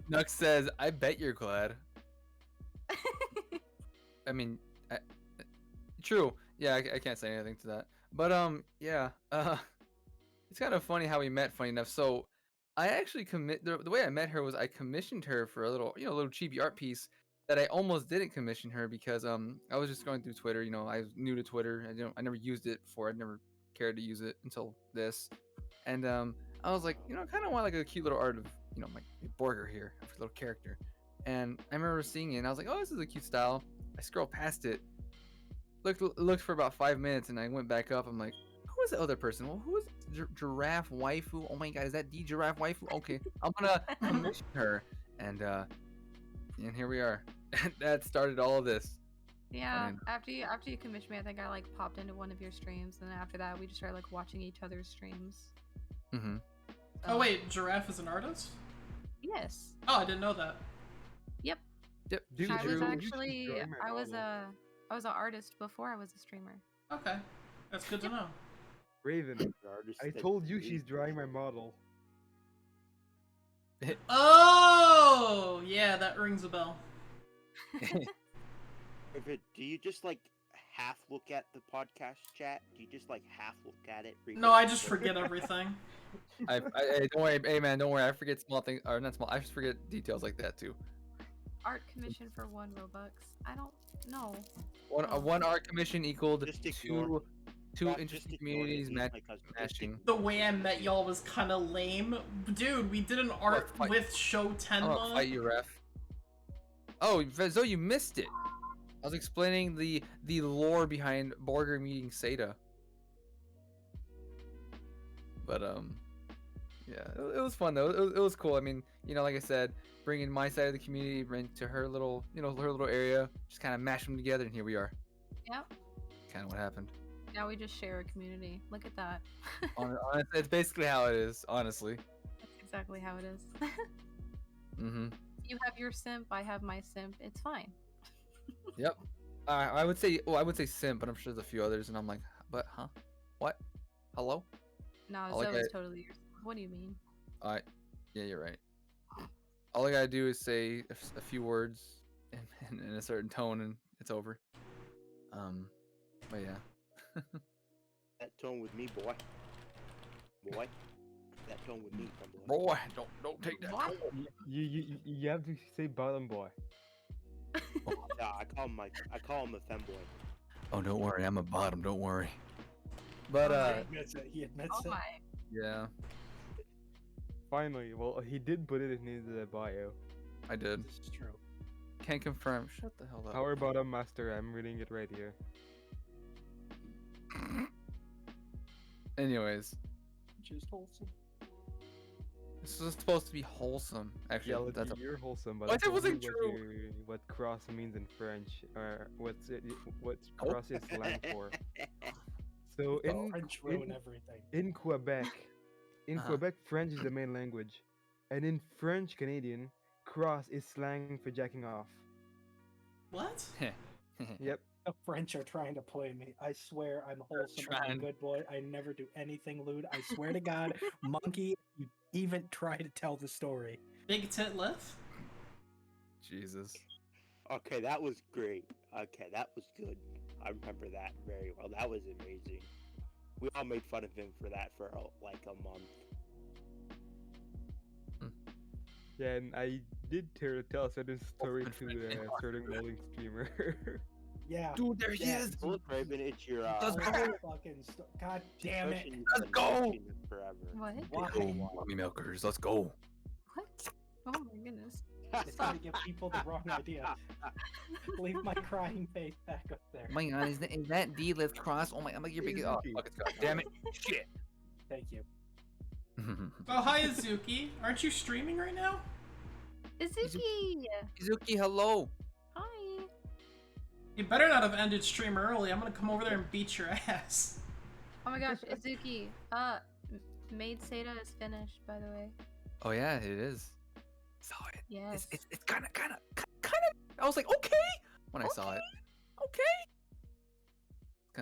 Nux says, "I bet you're glad." I mean, true. Yeah, I can't say anything to that. But yeah. It's kind of funny how we met. Funny enough, so I actually the way I met her was I commissioned her for a little cheapy art piece that I almost didn't commission her because I was just going through Twitter. I was new to Twitter. I never used it before. I never cared to use it until this, and I was like, I kind of want like a cute little art of my Borger here, of a little character. And I remember seeing it, and I was like, oh, this is a cute style. I scrolled past it, looked for about 5 minutes, and I went back up. I'm like, who is the other person? Well, who is Giraffe Waifu? Oh my god, is that the Giraffe Waifu? Okay, I'm gonna commission her, and here we are. That started all of this. Yeah, Fine. after you commissioned me, I think I like popped into one of your streams, and then after that, we just started like watching each other's streams. Mm-hmm. Oh wait, Giraffe is an artist? Yes. Oh, I didn't know that. Yep. Yep. Dude, she I was drew- actually drawing my I was model. an artist before I was a streamer. Okay, that's good to know. Raven, The artist I that told you drew- she's drawing my model. Oh, yeah, that rings a bell. Do you just like half look at the podcast chat? Do you just like half look at it? No, I just forget everything. I don't worry, hey man, don't worry. I forget small things, or not small. I just forget details like that too. Art commission for 1 Robux. I don't know. One art commission equaled Just ignore. two Just interesting ignore it, communities he's my cousin. Just matching. The way I met y'all was kind of lame. Dude, we did an art fight- with Show I'm gonna fight Tenma. you, ref. Oh, Vezo, you missed it. I was explaining the lore behind Borger meeting Seda. But yeah, it was fun though. It was cool. I mean, like I said, bringing my side of the community to her little, her little area, just kind of mash them together, and here we are. Yep. Kind of what happened. Now we just share a community. Look at that. It's basically how it is, honestly. That's exactly how it is. Mm-hmm. You have your simp, I have my simp. It's fine. Yep. I would say simp, but I'm sure there's a few others, and I'm like, but huh? What? Hello? No, I like Zoe's it. totally your simp. What do you mean? Alright. Yeah, you're right. All I gotta do is say a few words in a certain tone, and it's over. But yeah. That tone with me, boy. Boy. That tone with me, boy. Boy, don't take that. What? You have to say bottom boy. Yeah, I call him a femboy. Oh, don't worry, I'm a bottom. Don't worry. But He admits it. He admits Oh it. my. yeah, Finally, well, he did put it in his bio. I did. This is true. Can't confirm. Shut the hell up. Power bottom master. I'm reading it right here. Anyways, Just wholesome. This is supposed to be wholesome. Actually, Yeah, that's a... you're wholesome, but What? that's That wasn't only true. what cross means in French, or what Oh. cross is slang for. So Oh. French ruin everything. in Quebec, Uh-huh. French is the main language, and in French Canadian, cross is slang for jacking off. What? Yep. The French are trying to play me. I swear I'm wholesome. I'm a trying. good boy. I never do anything lewd. I swear to God, Monkey, you even try to tell the story. Big tit lift? Jesus. Okay, that was great. Okay, that was good. I remember that very well. That was amazing. We all made fun of him for that for like a month. Yeah, and I did tell a certain story good to friend, the they are certain molding streamer. Yeah. Dude, there he Yeah. is. Look, Raven, it's your Let's Oh, go. fucking God damn it. expression you've Let's been go. mentioning forever. What? Why? Oh, mommy milkers, let's go. What? Oh my goodness. It's gonna give people the wrong idea. Leave my crying face back up there. Oh my god, is that D lift cross? Oh my, I'm like your biggest. Oh, fuck, it's gone. Damn it. Shit. Thank you. Oh, hi, Azuki. Aren't you streaming right now? Izuki! Izuki, hello. Hi! You better not have ended stream early. I'm gonna come over there and beat your ass. Oh my gosh, Izuki. Maid Seda is finished, by the way. Oh yeah, it is. Saw it. Yes. It's kind of. I was like, okay, when I saw it. Okay.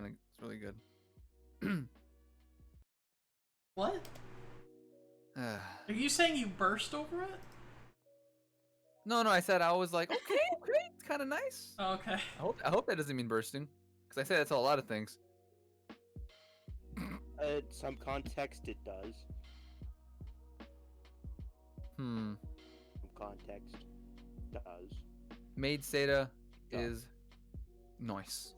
It's really good. What? Are you saying you burst over it? No, I said I was like, okay, it's kind of nice. Oh, okay. I hope that doesn't mean bursting, because I say that to a lot of things. Some context it does. Some context does. Maid Seda Yeah. is nice.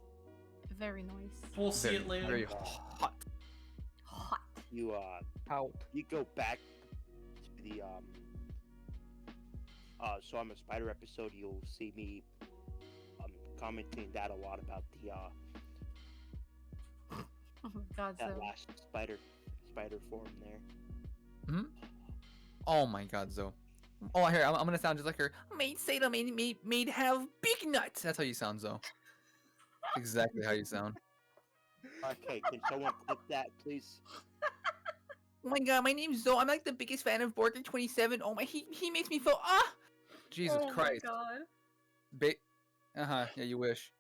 Very nice. We'll see it later. Very hot. Hot. You Out. you go back to the so on the spider episode you'll see me commenting that a lot about the Oh my god, that so. last spider form there. Hmm? Oh my god, Zoe. Oh, here, I'm gonna sound just like her. Maid Seda made have big nuts. That's how you sound, Zoe. Exactly how you sound. Okay, can someone clip that, please? Oh my god, my name's Zoe. I'm like the biggest fan of Borger27. Oh my, he makes me feel Jesus Oh Christ. my god. Yeah, you wish.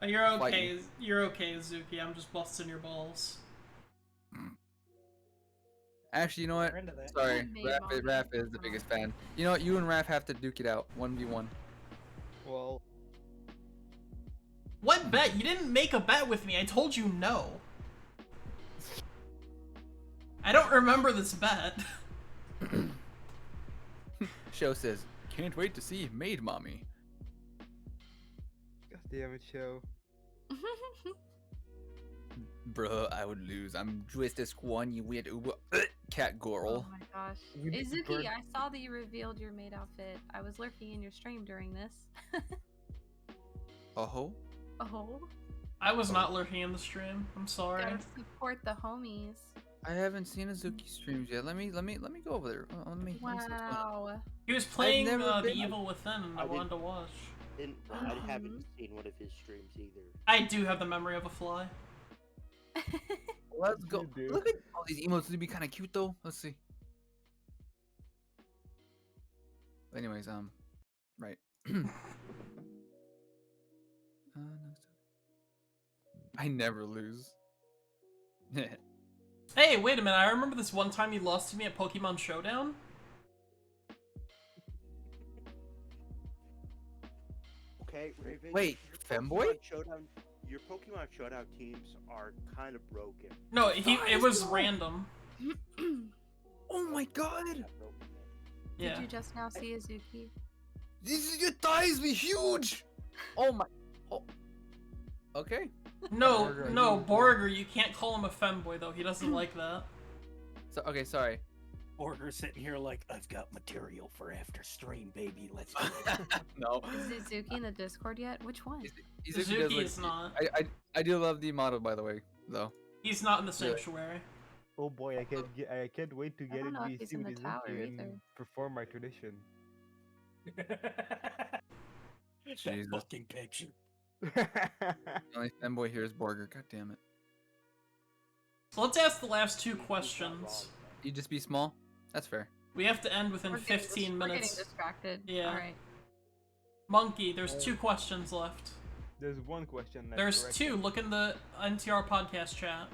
Oh, you're okay. Fighting. You're okay, Azuki. I'm just busting your balls. Actually, you know what? We're into that. Sorry, Made Raph is the biggest fan. You know what? You and Raph have to duke it out, 1v1. Well, What bet? You didn't make a bet with me. I told you no. I don't remember this bet. Show says, can't wait to see Maid Mommy. God damn it, show. Bruh, I would lose. I'm just as one, you weird uber cat Oh girl. my gosh. You need to burn- Izuki, I saw that you revealed your maid outfit. I was lurking in your stream during this. Oh. Oh. I was not lurking in the stream. I'm sorry. Gotta support the homies. I haven't seen Azuki streams yet. Let me go over there. Let me see what's going on. Wow. He was playing never The been- Evil Within, and I I wanted to watch. I haven't seen one of his streams either. I do have the memory of a fly. Let's go. You do. Look at all these emotes. Would be kind of cute though. Let's see. Anyways, right. No, I never lose. Hey, wait a minute. I remember this one time you lost to me at Pokemon Showdown. Okay, Raven. Wait, your Femboy? Pokemon Showdown, your Pokemon Showdown teams are kind of broken. No, it was random. Oh my god! Not broken yet. Yeah. Did you just now see Izuki? Your thighs be huge! Oh my. Oh. Okay. No, Borger, no, you- Borger, you can't call him a femboy though. He doesn't like that. So okay, sorry. Order sitting here like, I've got material for after stream, baby. Let's go. No. Is Izuki in the Discord yet? Which one? Izuki does Suzuki look- is not. I do love the model, by the way, though. He's not in the sanctuary. Oh boy, I can't wait to I get don't in know if he's VC in with the Izuki tower and either. perform my tradition. That Jesus. fucking picture. The only fanboy here is Borger. God damn it. So let's ask the last two He's not questions. wrong, You just be small? That's fair. We have to end within We're getting 15 We're minutes. getting distracted. Yeah. All right. Monkey, there's 2 questions left. There's one question left. There's correct? 2. Look in the NTR podcast chat.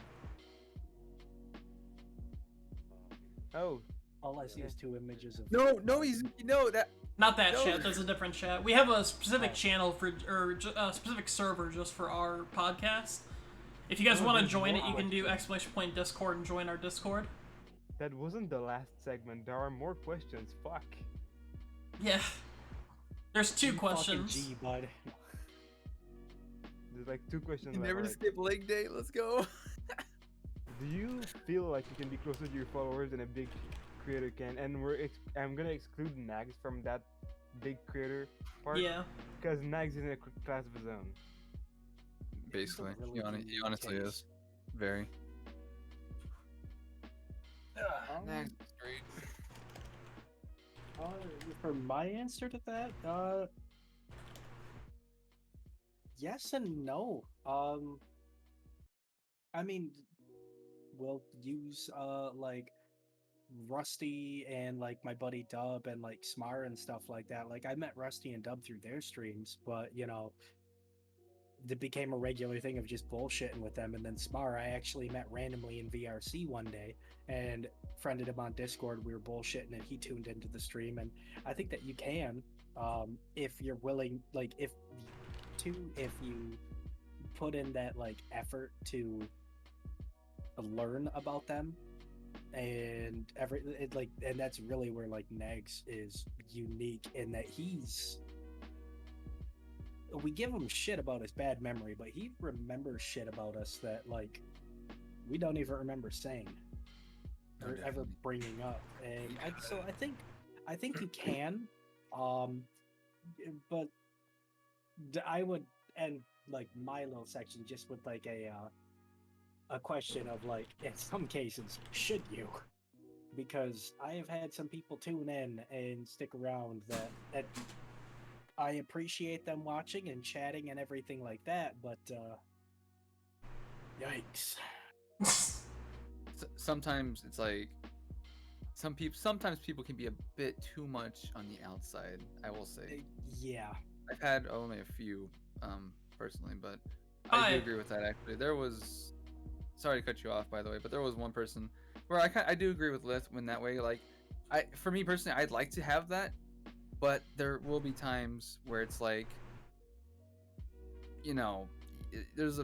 Oh, All I see is 2 images of. No, Izuki, no, that. Not that No. chat. That's a different chat. We have a specific Oh. channel for, or a specific server just for our podcast. If you guys Oh, want to there's join it, more you can do ! Discord and join our Discord. that wasn't the last segment. There are more questions. Fuck. Yeah. There's 2 You fucking questions. G, bud. There's like 2 questions You left. never Alright. skip leg day. Let's go. Do you feel like you can be closer to your followers than a big creator can? And I'm gonna exclude Nags from that big creator part. Yeah. Because Nags is in a class of his own. Basically, really he unique honestly case. is. Very. Um, Next, great. For my answer to that, yes and no. I mean, we'll use like Rusty and like my buddy Dub and like Smar and stuff like that. Like I met Rusty and Dub through their streams, but you know, it became a regular thing of just bullshitting with them. And then Smar, I actually met randomly in VRC one day and friended him on Discord. We were bullshitting and he tuned into the stream. And I think that you can, if you're willing, like if you put in that like effort to learn about them and and that's really where like Nags is unique in that we give him shit about his bad memory, but he remembers shit about us that like we don't even remember saying No, or ever definitely. bringing up. And I think you can, but I would end like my little section just with like a question of like, in some cases, should you? Because I have had some people tune in and stick around that I appreciate them watching and chatting and everything like that, but yikes. Sometimes it's like sometimes people can be a bit too much on the outside, I will say. Yeah. I've had only a few personally, but I do agree with that. Actually, there was, sorry to cut you off by the way, but there was one person where I do agree with Lith in that way. Like for me personally, I'd like to have that, but there will be times where it's like, you know, there's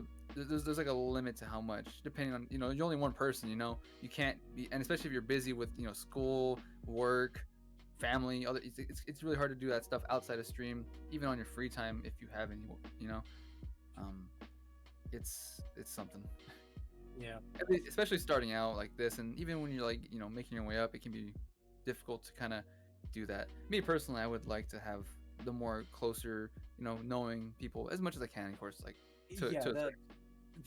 like a limit to how much, depending on, you know, you're only one person, you know, you can't be, and especially if you're busy with, you know, school, work, family, other, it's really hard to do that stuff outside of stream, even on your free time if you have any, you know. It's something. Yeah. Especially starting out like this, and even when you're like, you know, making your way up, it can be difficult to kind of do that. Me personally, I would like to have the more closer, you know, knowing people as much as I can, of course, like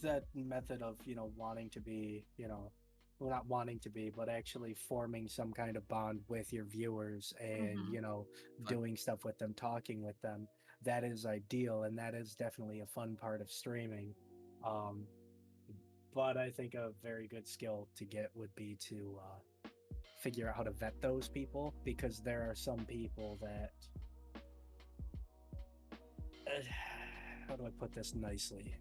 that method of, you know, wanting to be, you know, well, not wanting to be, but actually forming some kind of bond with your viewers and, Mhm. you know, Fun. doing stuff with them, talking with them. That is ideal, and that is definitely a fun part of streaming. But I think a very good skill to get would be to figure out how to vet those people, because there are some people that how do I put this nicely?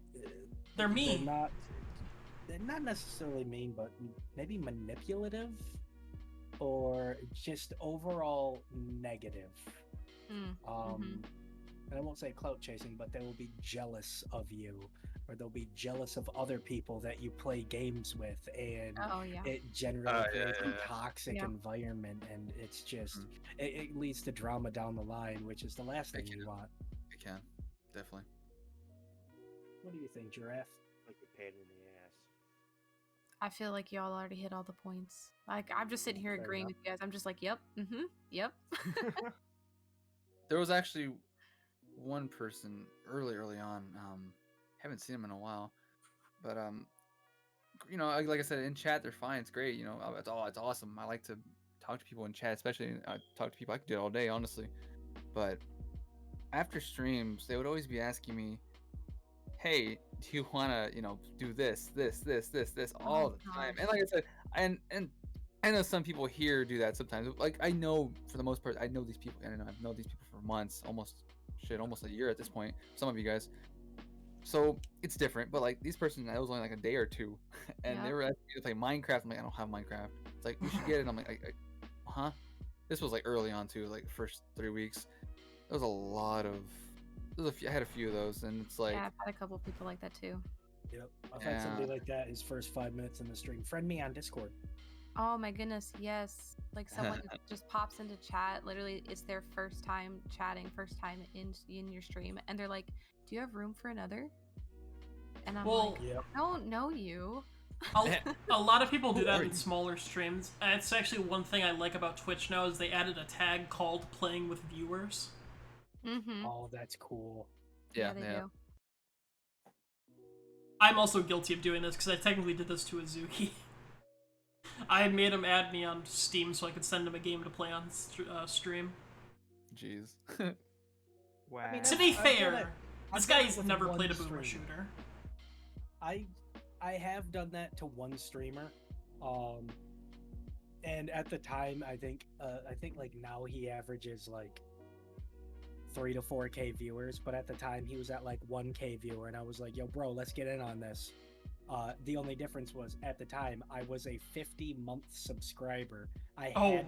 They're mean. They're not necessarily mean, but maybe manipulative or just overall negative. And I won't say clout chasing, but they will be jealous of you, or they'll be jealous of other people that you play games with, and Oh yeah. it generally creates yeah. a toxic Yeah. environment, and it's just it leads to drama down the line, which is the last thing you want. I can definitely. What do you think, Giraffe? Like a pain in the ass. I feel like y'all already hit all the points. Like I'm just sitting here Fair agreeing enough. with you guys. I'm just like, yep, yep. There was actually one person early on, haven't seen him in a while, but like I said, in chat they're fine. It's great. It's awesome. I like to talk to people in chat, especially talk to people. I could do it all day, honestly. But after streams, they would always be asking me, "Hey, do you want to, do this, all the time?" And like I said, and I know some people here do that sometimes. Like I know for the most part, I know these people, and I've known these people for months, almost a year at this point. Some of you guys. So it's different, but like these person, that was only like a day or two, and they were asking me to play Minecraft. I'm like, I don't have Minecraft. It's like you should get it. I'm like, huh? This was like early on too, like first 3 weeks. There was a lot of, I had a few of those, and it's like, Yeah, I've had a couple people like that too. Yep. I've had somebody like that his first 5 minutes in the stream. Friend me on Discord. Oh my goodness, yes. Like someone just pops into chat. Literally, it's their first time chatting, first time in your stream, and they're like, "Do you have room for another?" And I'm like, "I don't know you." A lot of people do that in smaller streams. It's actually one thing I like about Twitch now is they added a tag called "Playing with Viewers." Mm-hmm. Oh, that's cool. Yeah, they do. I'm also guilty of doing this because I technically did this to Azuki. I made him add me on Steam so I could send him a game to play on stream. Jeez. Wow. I mean, To be I've done fair, it- this I've done it guy's with never one played a boomer streamer. shooter. I have done that to one streamer, and at the time I think like now he averages like 3 to 4K viewers, but at the time he was at like 1K viewer, and I was like, "Yo, bro, let's get in on this." The only difference was at the time I was a 50-month subscriber. I had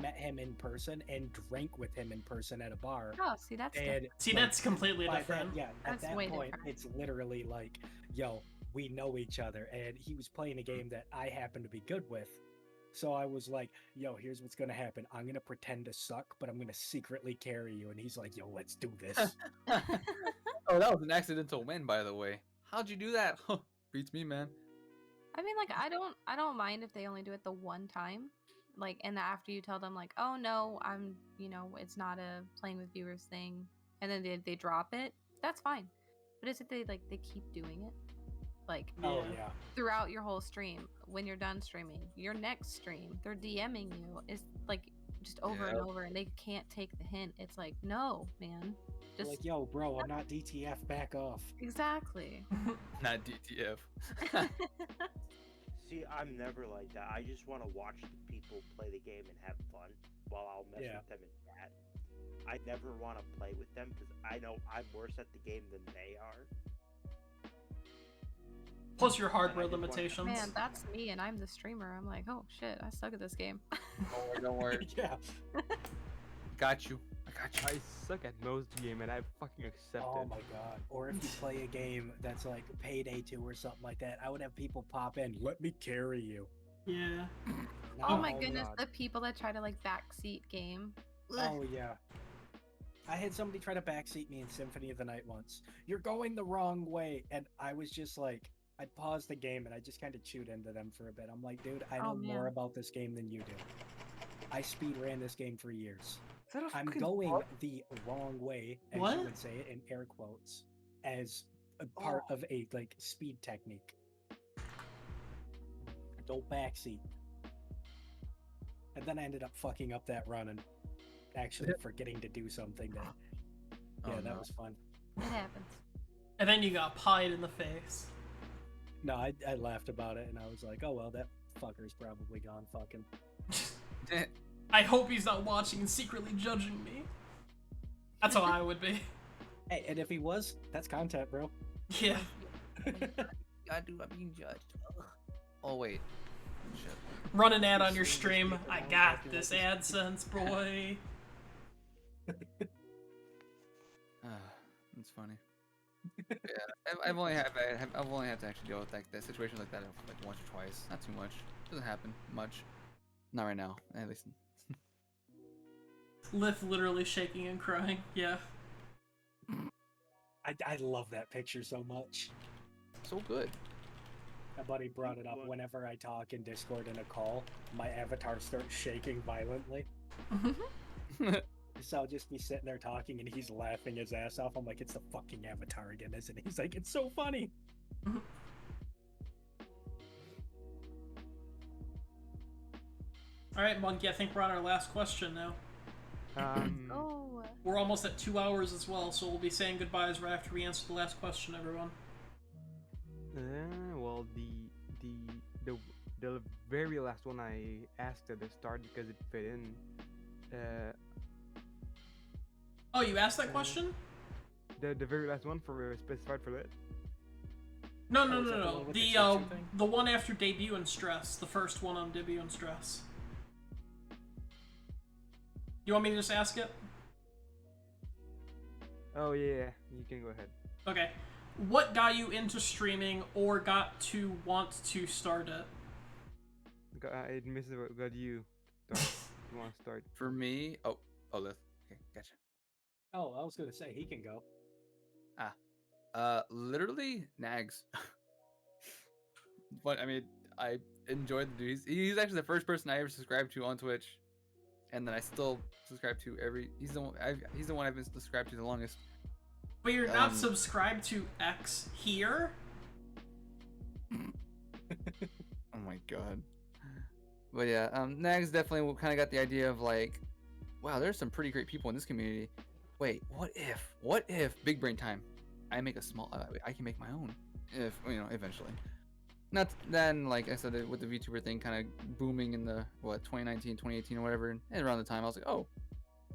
met him in person and drank with him in person at a bar. Oh, see, that's different. See, that's completely different. At that way point, different. it's literally like, yo, we know each other, and he was playing a game that I happen to be good with. So I was like, yo, here's what's gonna happen. I'm gonna pretend to suck, but I'm gonna secretly carry you. And he's like, yo, let's do this. Oh, that was an accidental win, by the way. How'd you do that? Beats me, man. I mean, like, I don't mind if they only do it the one time, like, and after you tell them, like, oh no, it's not a playing with viewers thing, and then they drop it. That's fine. But it's if they keep doing it, like, Oh yeah. throughout your whole stream. When you're done streaming, your next stream, they're DMing you is like just over and over, and they can't take the hint. It's like, no, man, just Like, yo, bro, I'm not DTF. Back off. exactly. Not DTF. See, I'm never like that. I just want to watch the people play the game and have fun while I'll mess with them in chat. I never want to play with them because I know I'm worse at the game than they are. Plus your hardware limitations. Man, that's me, and I'm the streamer. I'm like, oh shit, I suck at this game. Don't worry. Yeah. Got you. I got you. I suck at most game and I fucking accept Oh it. my god. Or if you play a game that's like Payday 2 or something like that, I would have people pop in, let me carry you. Yeah. Oh my Oh goodness, God. the people that try to like backseat game. Ugh. Oh yeah. I had somebody try to backseat me in Symphony of the Night once. You're going the wrong way. And I was just like, I paused the game and I just kind of chewed into them for a bit. I'm like, dude, I know more man. about this game than you do. I speed ran this game for years. Is that a I'm fucking going bug? the wrong way, as What? you would say it in air quotes, as a part of a like speed technique. Don't backseat. And then I ended up fucking up that run and actually forgetting to do something that Oh, that no. was fun. It happens. And then you got pied in the face. No, I laughed about it and I was like, oh well, that fucker's probably gone fucking. I hope he's not watching and secretly judging me. That's how I would be. Hey, and if he was, that's content, bro. Yeah. I do. I'm being judged. Oh wait. Shit. Run an ad on your stream. I got this AdSense, boy. That's funny. Yeah, I've only had to actually deal with that situation like that like once or twice. Not too much. Doesn't happen much. Not right now, at least. Liv literally shaking and crying. Yeah. I love that picture so much. So good. My buddy brought it up whenever I talk in Discord in a call. My avatar starts shaking violently. So I'll just be sitting there talking and he's laughing his ass off. I'm like, it's the fucking avatar again, isn't it? He's like, it's so funny. All right, Monkey. I think we're on our last question now. Oh. We're almost at 2 hours as well, so we'll be saying goodbyes right after we answer the last question, everyone. Well, the very last one I asked at the start because it fit in. Oh, you asked that question? The very last one for specified for that. No. is that the one with the The choo-choo thing? the one after debut and stress, the first one on debut and stress. You want me to just ask it? Oh yeah, you can go ahead. Okay. What got you into streaming or got to want to start it? I missed what got you. Start. You want to start? For me, let's. Okay, gotcha. Oh, I was gonna say he can go. Literally nags. But I mean, I enjoyed the dude. He's actually the first person I ever subscribed to on Twitch, and then I still subscribe to every. He's the one I've been subscribed to the longest. But you're not subscribed to X here? Oh my god. But yeah, Nags definitely kind of got the idea of like, wow, there's some pretty great people in this community. Wait, what if big brain time? I make a small, I can make my own, if eventually. Not then, like I said, with the VTuber thing kind of booming in the 2019, 2018 or whatever, and around the time I was like, oh,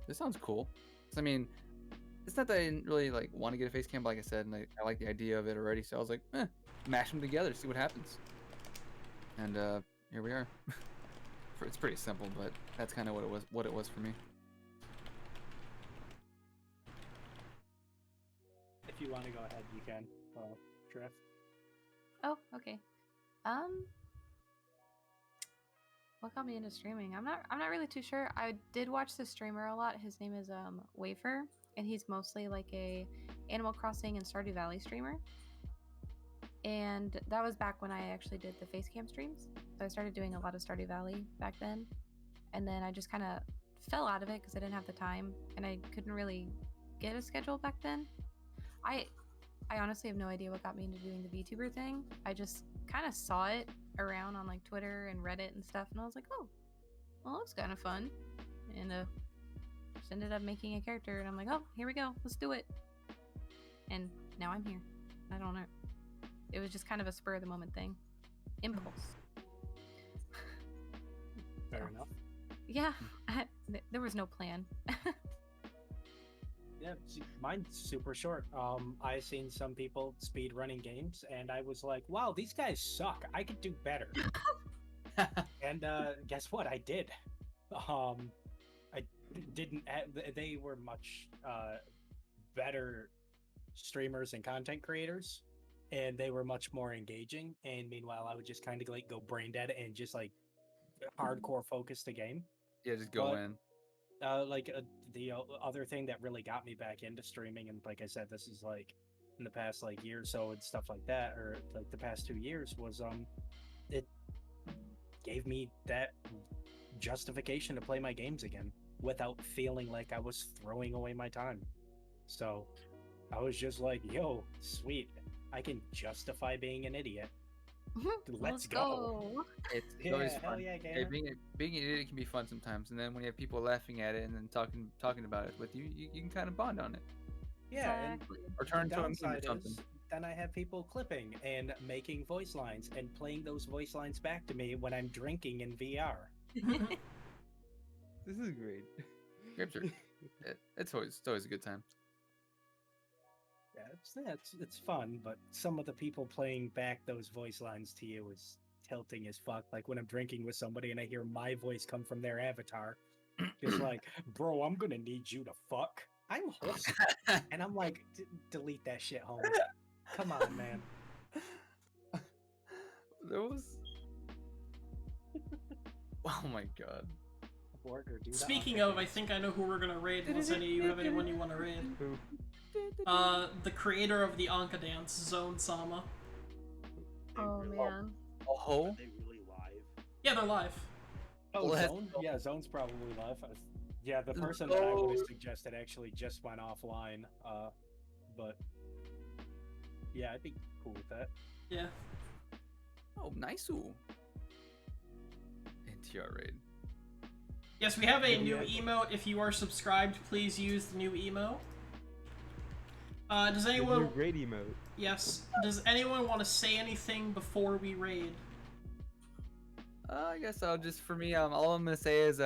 this sounds cool. So I mean, it's not that I didn't really like want to get a face cam, but like I said, and I like the idea of it already, so I was like, mash them together, see what happens. And here we are. It's pretty simple, but that's kind of what it was for me. If you want to go ahead, you can. Drift. Oh, okay. What got me into streaming? I'm not really too sure. I did watch this streamer a lot. His name is Wafer, and he's mostly like a Animal Crossing and Stardew Valley streamer. And that was back when I actually did the face cam streams. So I started doing a lot of Stardew Valley back then. And then I just kind of fell out of it because I didn't have the time and I couldn't really get a schedule back then. I honestly have no idea what got me into doing the VTuber thing. I just kind of saw it around on like Twitter and Reddit and stuff, and I was like, oh, well, looks kind of fun. And just ended up making a character, and I'm like, oh, here we go, let's do it. And now I'm here. I don't know. It was just kind of a spur of the moment thing. Impulse. Fair enough. Yeah, there was no plan. Yeah, mine's super short. I seen some people speed running games, and I was like, "Wow, these guys suck. I could do better." And guess what? I did. I didn't. They were much better streamers and content creators, and they were much more engaging. And meanwhile, I would just kind of like go brain dead and just like hardcore focus the game. Yeah, just go in. The other thing that really got me back into streaming, and like I said, this is like in the past like year or so and stuff like that, or like the past 2 years, was it gave me that justification to play my games again without feeling like I was throwing away my time. So I was just like, yo, sweet, I can justify being an idiot. Let's go. It's Yeah, always hell fun. yeah, Hey, gamer. being an idiot can be fun sometimes, and then when you have people laughing at it and then talking about it with you, you can kind of bond on it. Yeah, and Exactly. Or turn the into a meme or downside something. is then I have people clipping and making voice lines and playing those voice lines back to me when I'm drinking in VR. This is great. Games are- it's always a good time. Yeah, it's fun, but some of the people playing back those voice lines to you is tilting as fuck. Like when I'm drinking with somebody and I hear my voice come from their avatar, just like, bro, I'm gonna need you to fuck. I'm wholesome. And I'm like, delete that shit, homie. Come on, man. There was. Oh my god. Abort or do that Speaking on of, I think I know who we're gonna raid, unless any of you have anyone you want to raid. Who? The creator of the Anka dance, Zone Sama. Oh man. Oh, Are they really live? Yeah, they're live. Oh, Let's Zone? go. Yeah, Zone's probably live. Yeah, the Let's person that I would go. have suggested actually just went offline. But yeah, I'd be cool with that. Yeah. oh, nice. NTR raid. Yes, we have a Maybe new I- emote. If you are subscribed, please use the new emote. Does The new anyone? raid emote. Yes. Does anyone want to say anything before we raid? I guess I'll just for me, all I'm gonna say is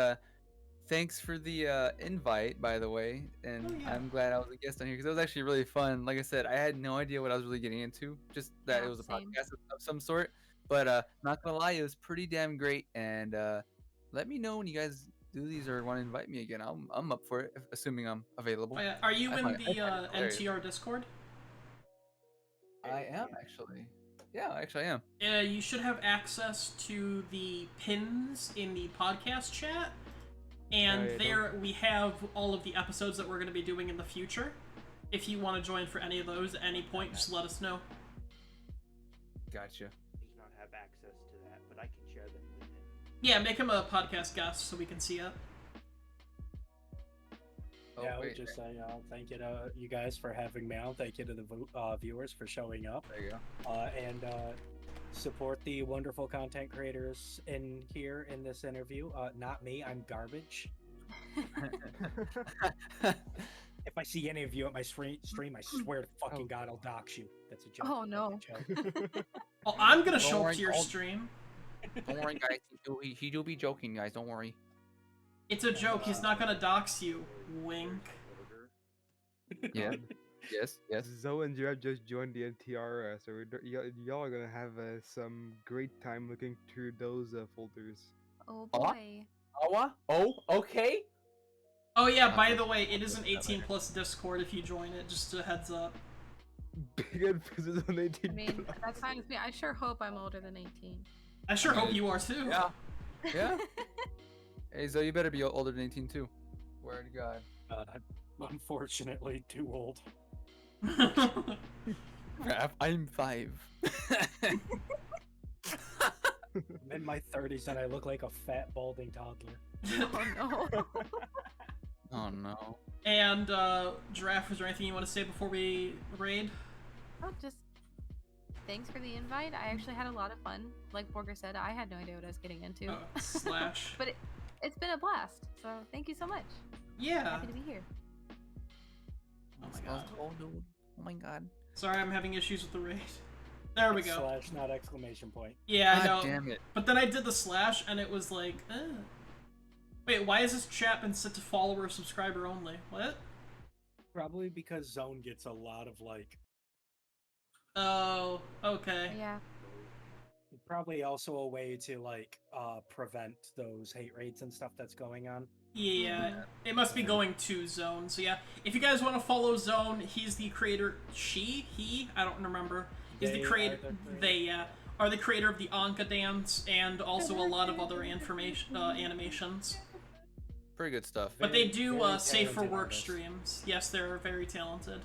thanks for the invite, by the way, and Oh, yeah. I'm glad I was a guest on here because it was actually really fun. Like I said, I had no idea what I was really getting into, just that Yeah, it was a same. podcast of some sort. But not gonna lie, it was pretty damn great. And let me know when you guys do these or want to invite me again. I'm up for it, assuming I'm available. Oh, yeah. Are you I in find- I the find it hilarious. NTR Discord? I am actually. Yeah, actually I am. You should have access to the pins in the podcast chat, and Oh, yeah, there we have all of the episodes that we're going to be doing in the future. If you want to join for any of those at any point, just let us know. Gotcha. Does not have access to that, but I can share them with him. Yeah, make him a podcast guest so we can see it. Oh, Yeah, I would wait, just say thank you to you guys for having me on. Thank you to the viewers for showing up. there you go. And support the wonderful content creators in here in this interview. Not me, I'm garbage. If I see any of you at my stream, I swear to fucking God, I'll dox you. That's a joke. Oh, no. That's a joke. Oh, I'm going to Don't show up worry, to your I'll- stream. Don't worry, guys. He do be joking, guys. Don't worry. It's a joke. He's not going to dox you. Wink. Yeah. Yes. Yes. Zoe and Giraffe just joined the NTR, so y'all are gonna have some great time looking through those folders. Oh Aw. boy. Awa? Oh, okay. Oh, yeah, by the way, it is an 18+ Discord if you join it. Just a heads up. Big emphasis on 18. I mean, that's fine with me. I sure hope I'm older than 18. I sure I mean, hope you are too. Yeah. Yeah. Hey, Zoe, you better be older than 18 too. Word to God. Unfortunately, too old. I'm 5. I'm in my 30s and I look like a fat, balding toddler. Oh no. Oh no. And, Giraffe, is there anything you want to say before we raid? Oh, just thanks for the invite. I actually had a lot of fun. Like Borger said, I had no idea what I was getting into. Slash. But it's been a blast. So thank you so much. Yeah. Happy to be here. Oh my god. Oh, dude. Oh my God. Sorry, I'm having issues with the raid. There we go. Slash, not exclamation point. Yeah, I know. God damn it. But then I did the slash, and it was like, Wait, why is this chat been set to follower subscriber only? What? Probably because Zone gets a lot of like. Oh, okay. Yeah. Probably also a way to like prevent those hate rates and stuff that's going on. Yeah, it must be going to Zone. So yeah, if you guys want to follow Zone, he's the creator. He, I don't remember. Is the They creator? are the creator. They are the creator of the Anka dance and also a lot of other information animations. Pretty good stuff. But they Very- do very safe for talented work artists. streams. Yes, they're very talented.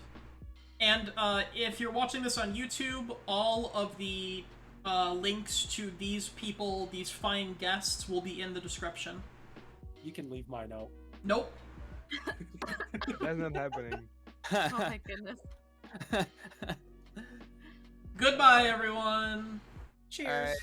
And if you're watching this on YouTube, all of the links to these people, these fine guests, will be in the description. You can leave my note. Nope. That's not happening. Oh my goodness. Goodbye, everyone. Cheers. Alright.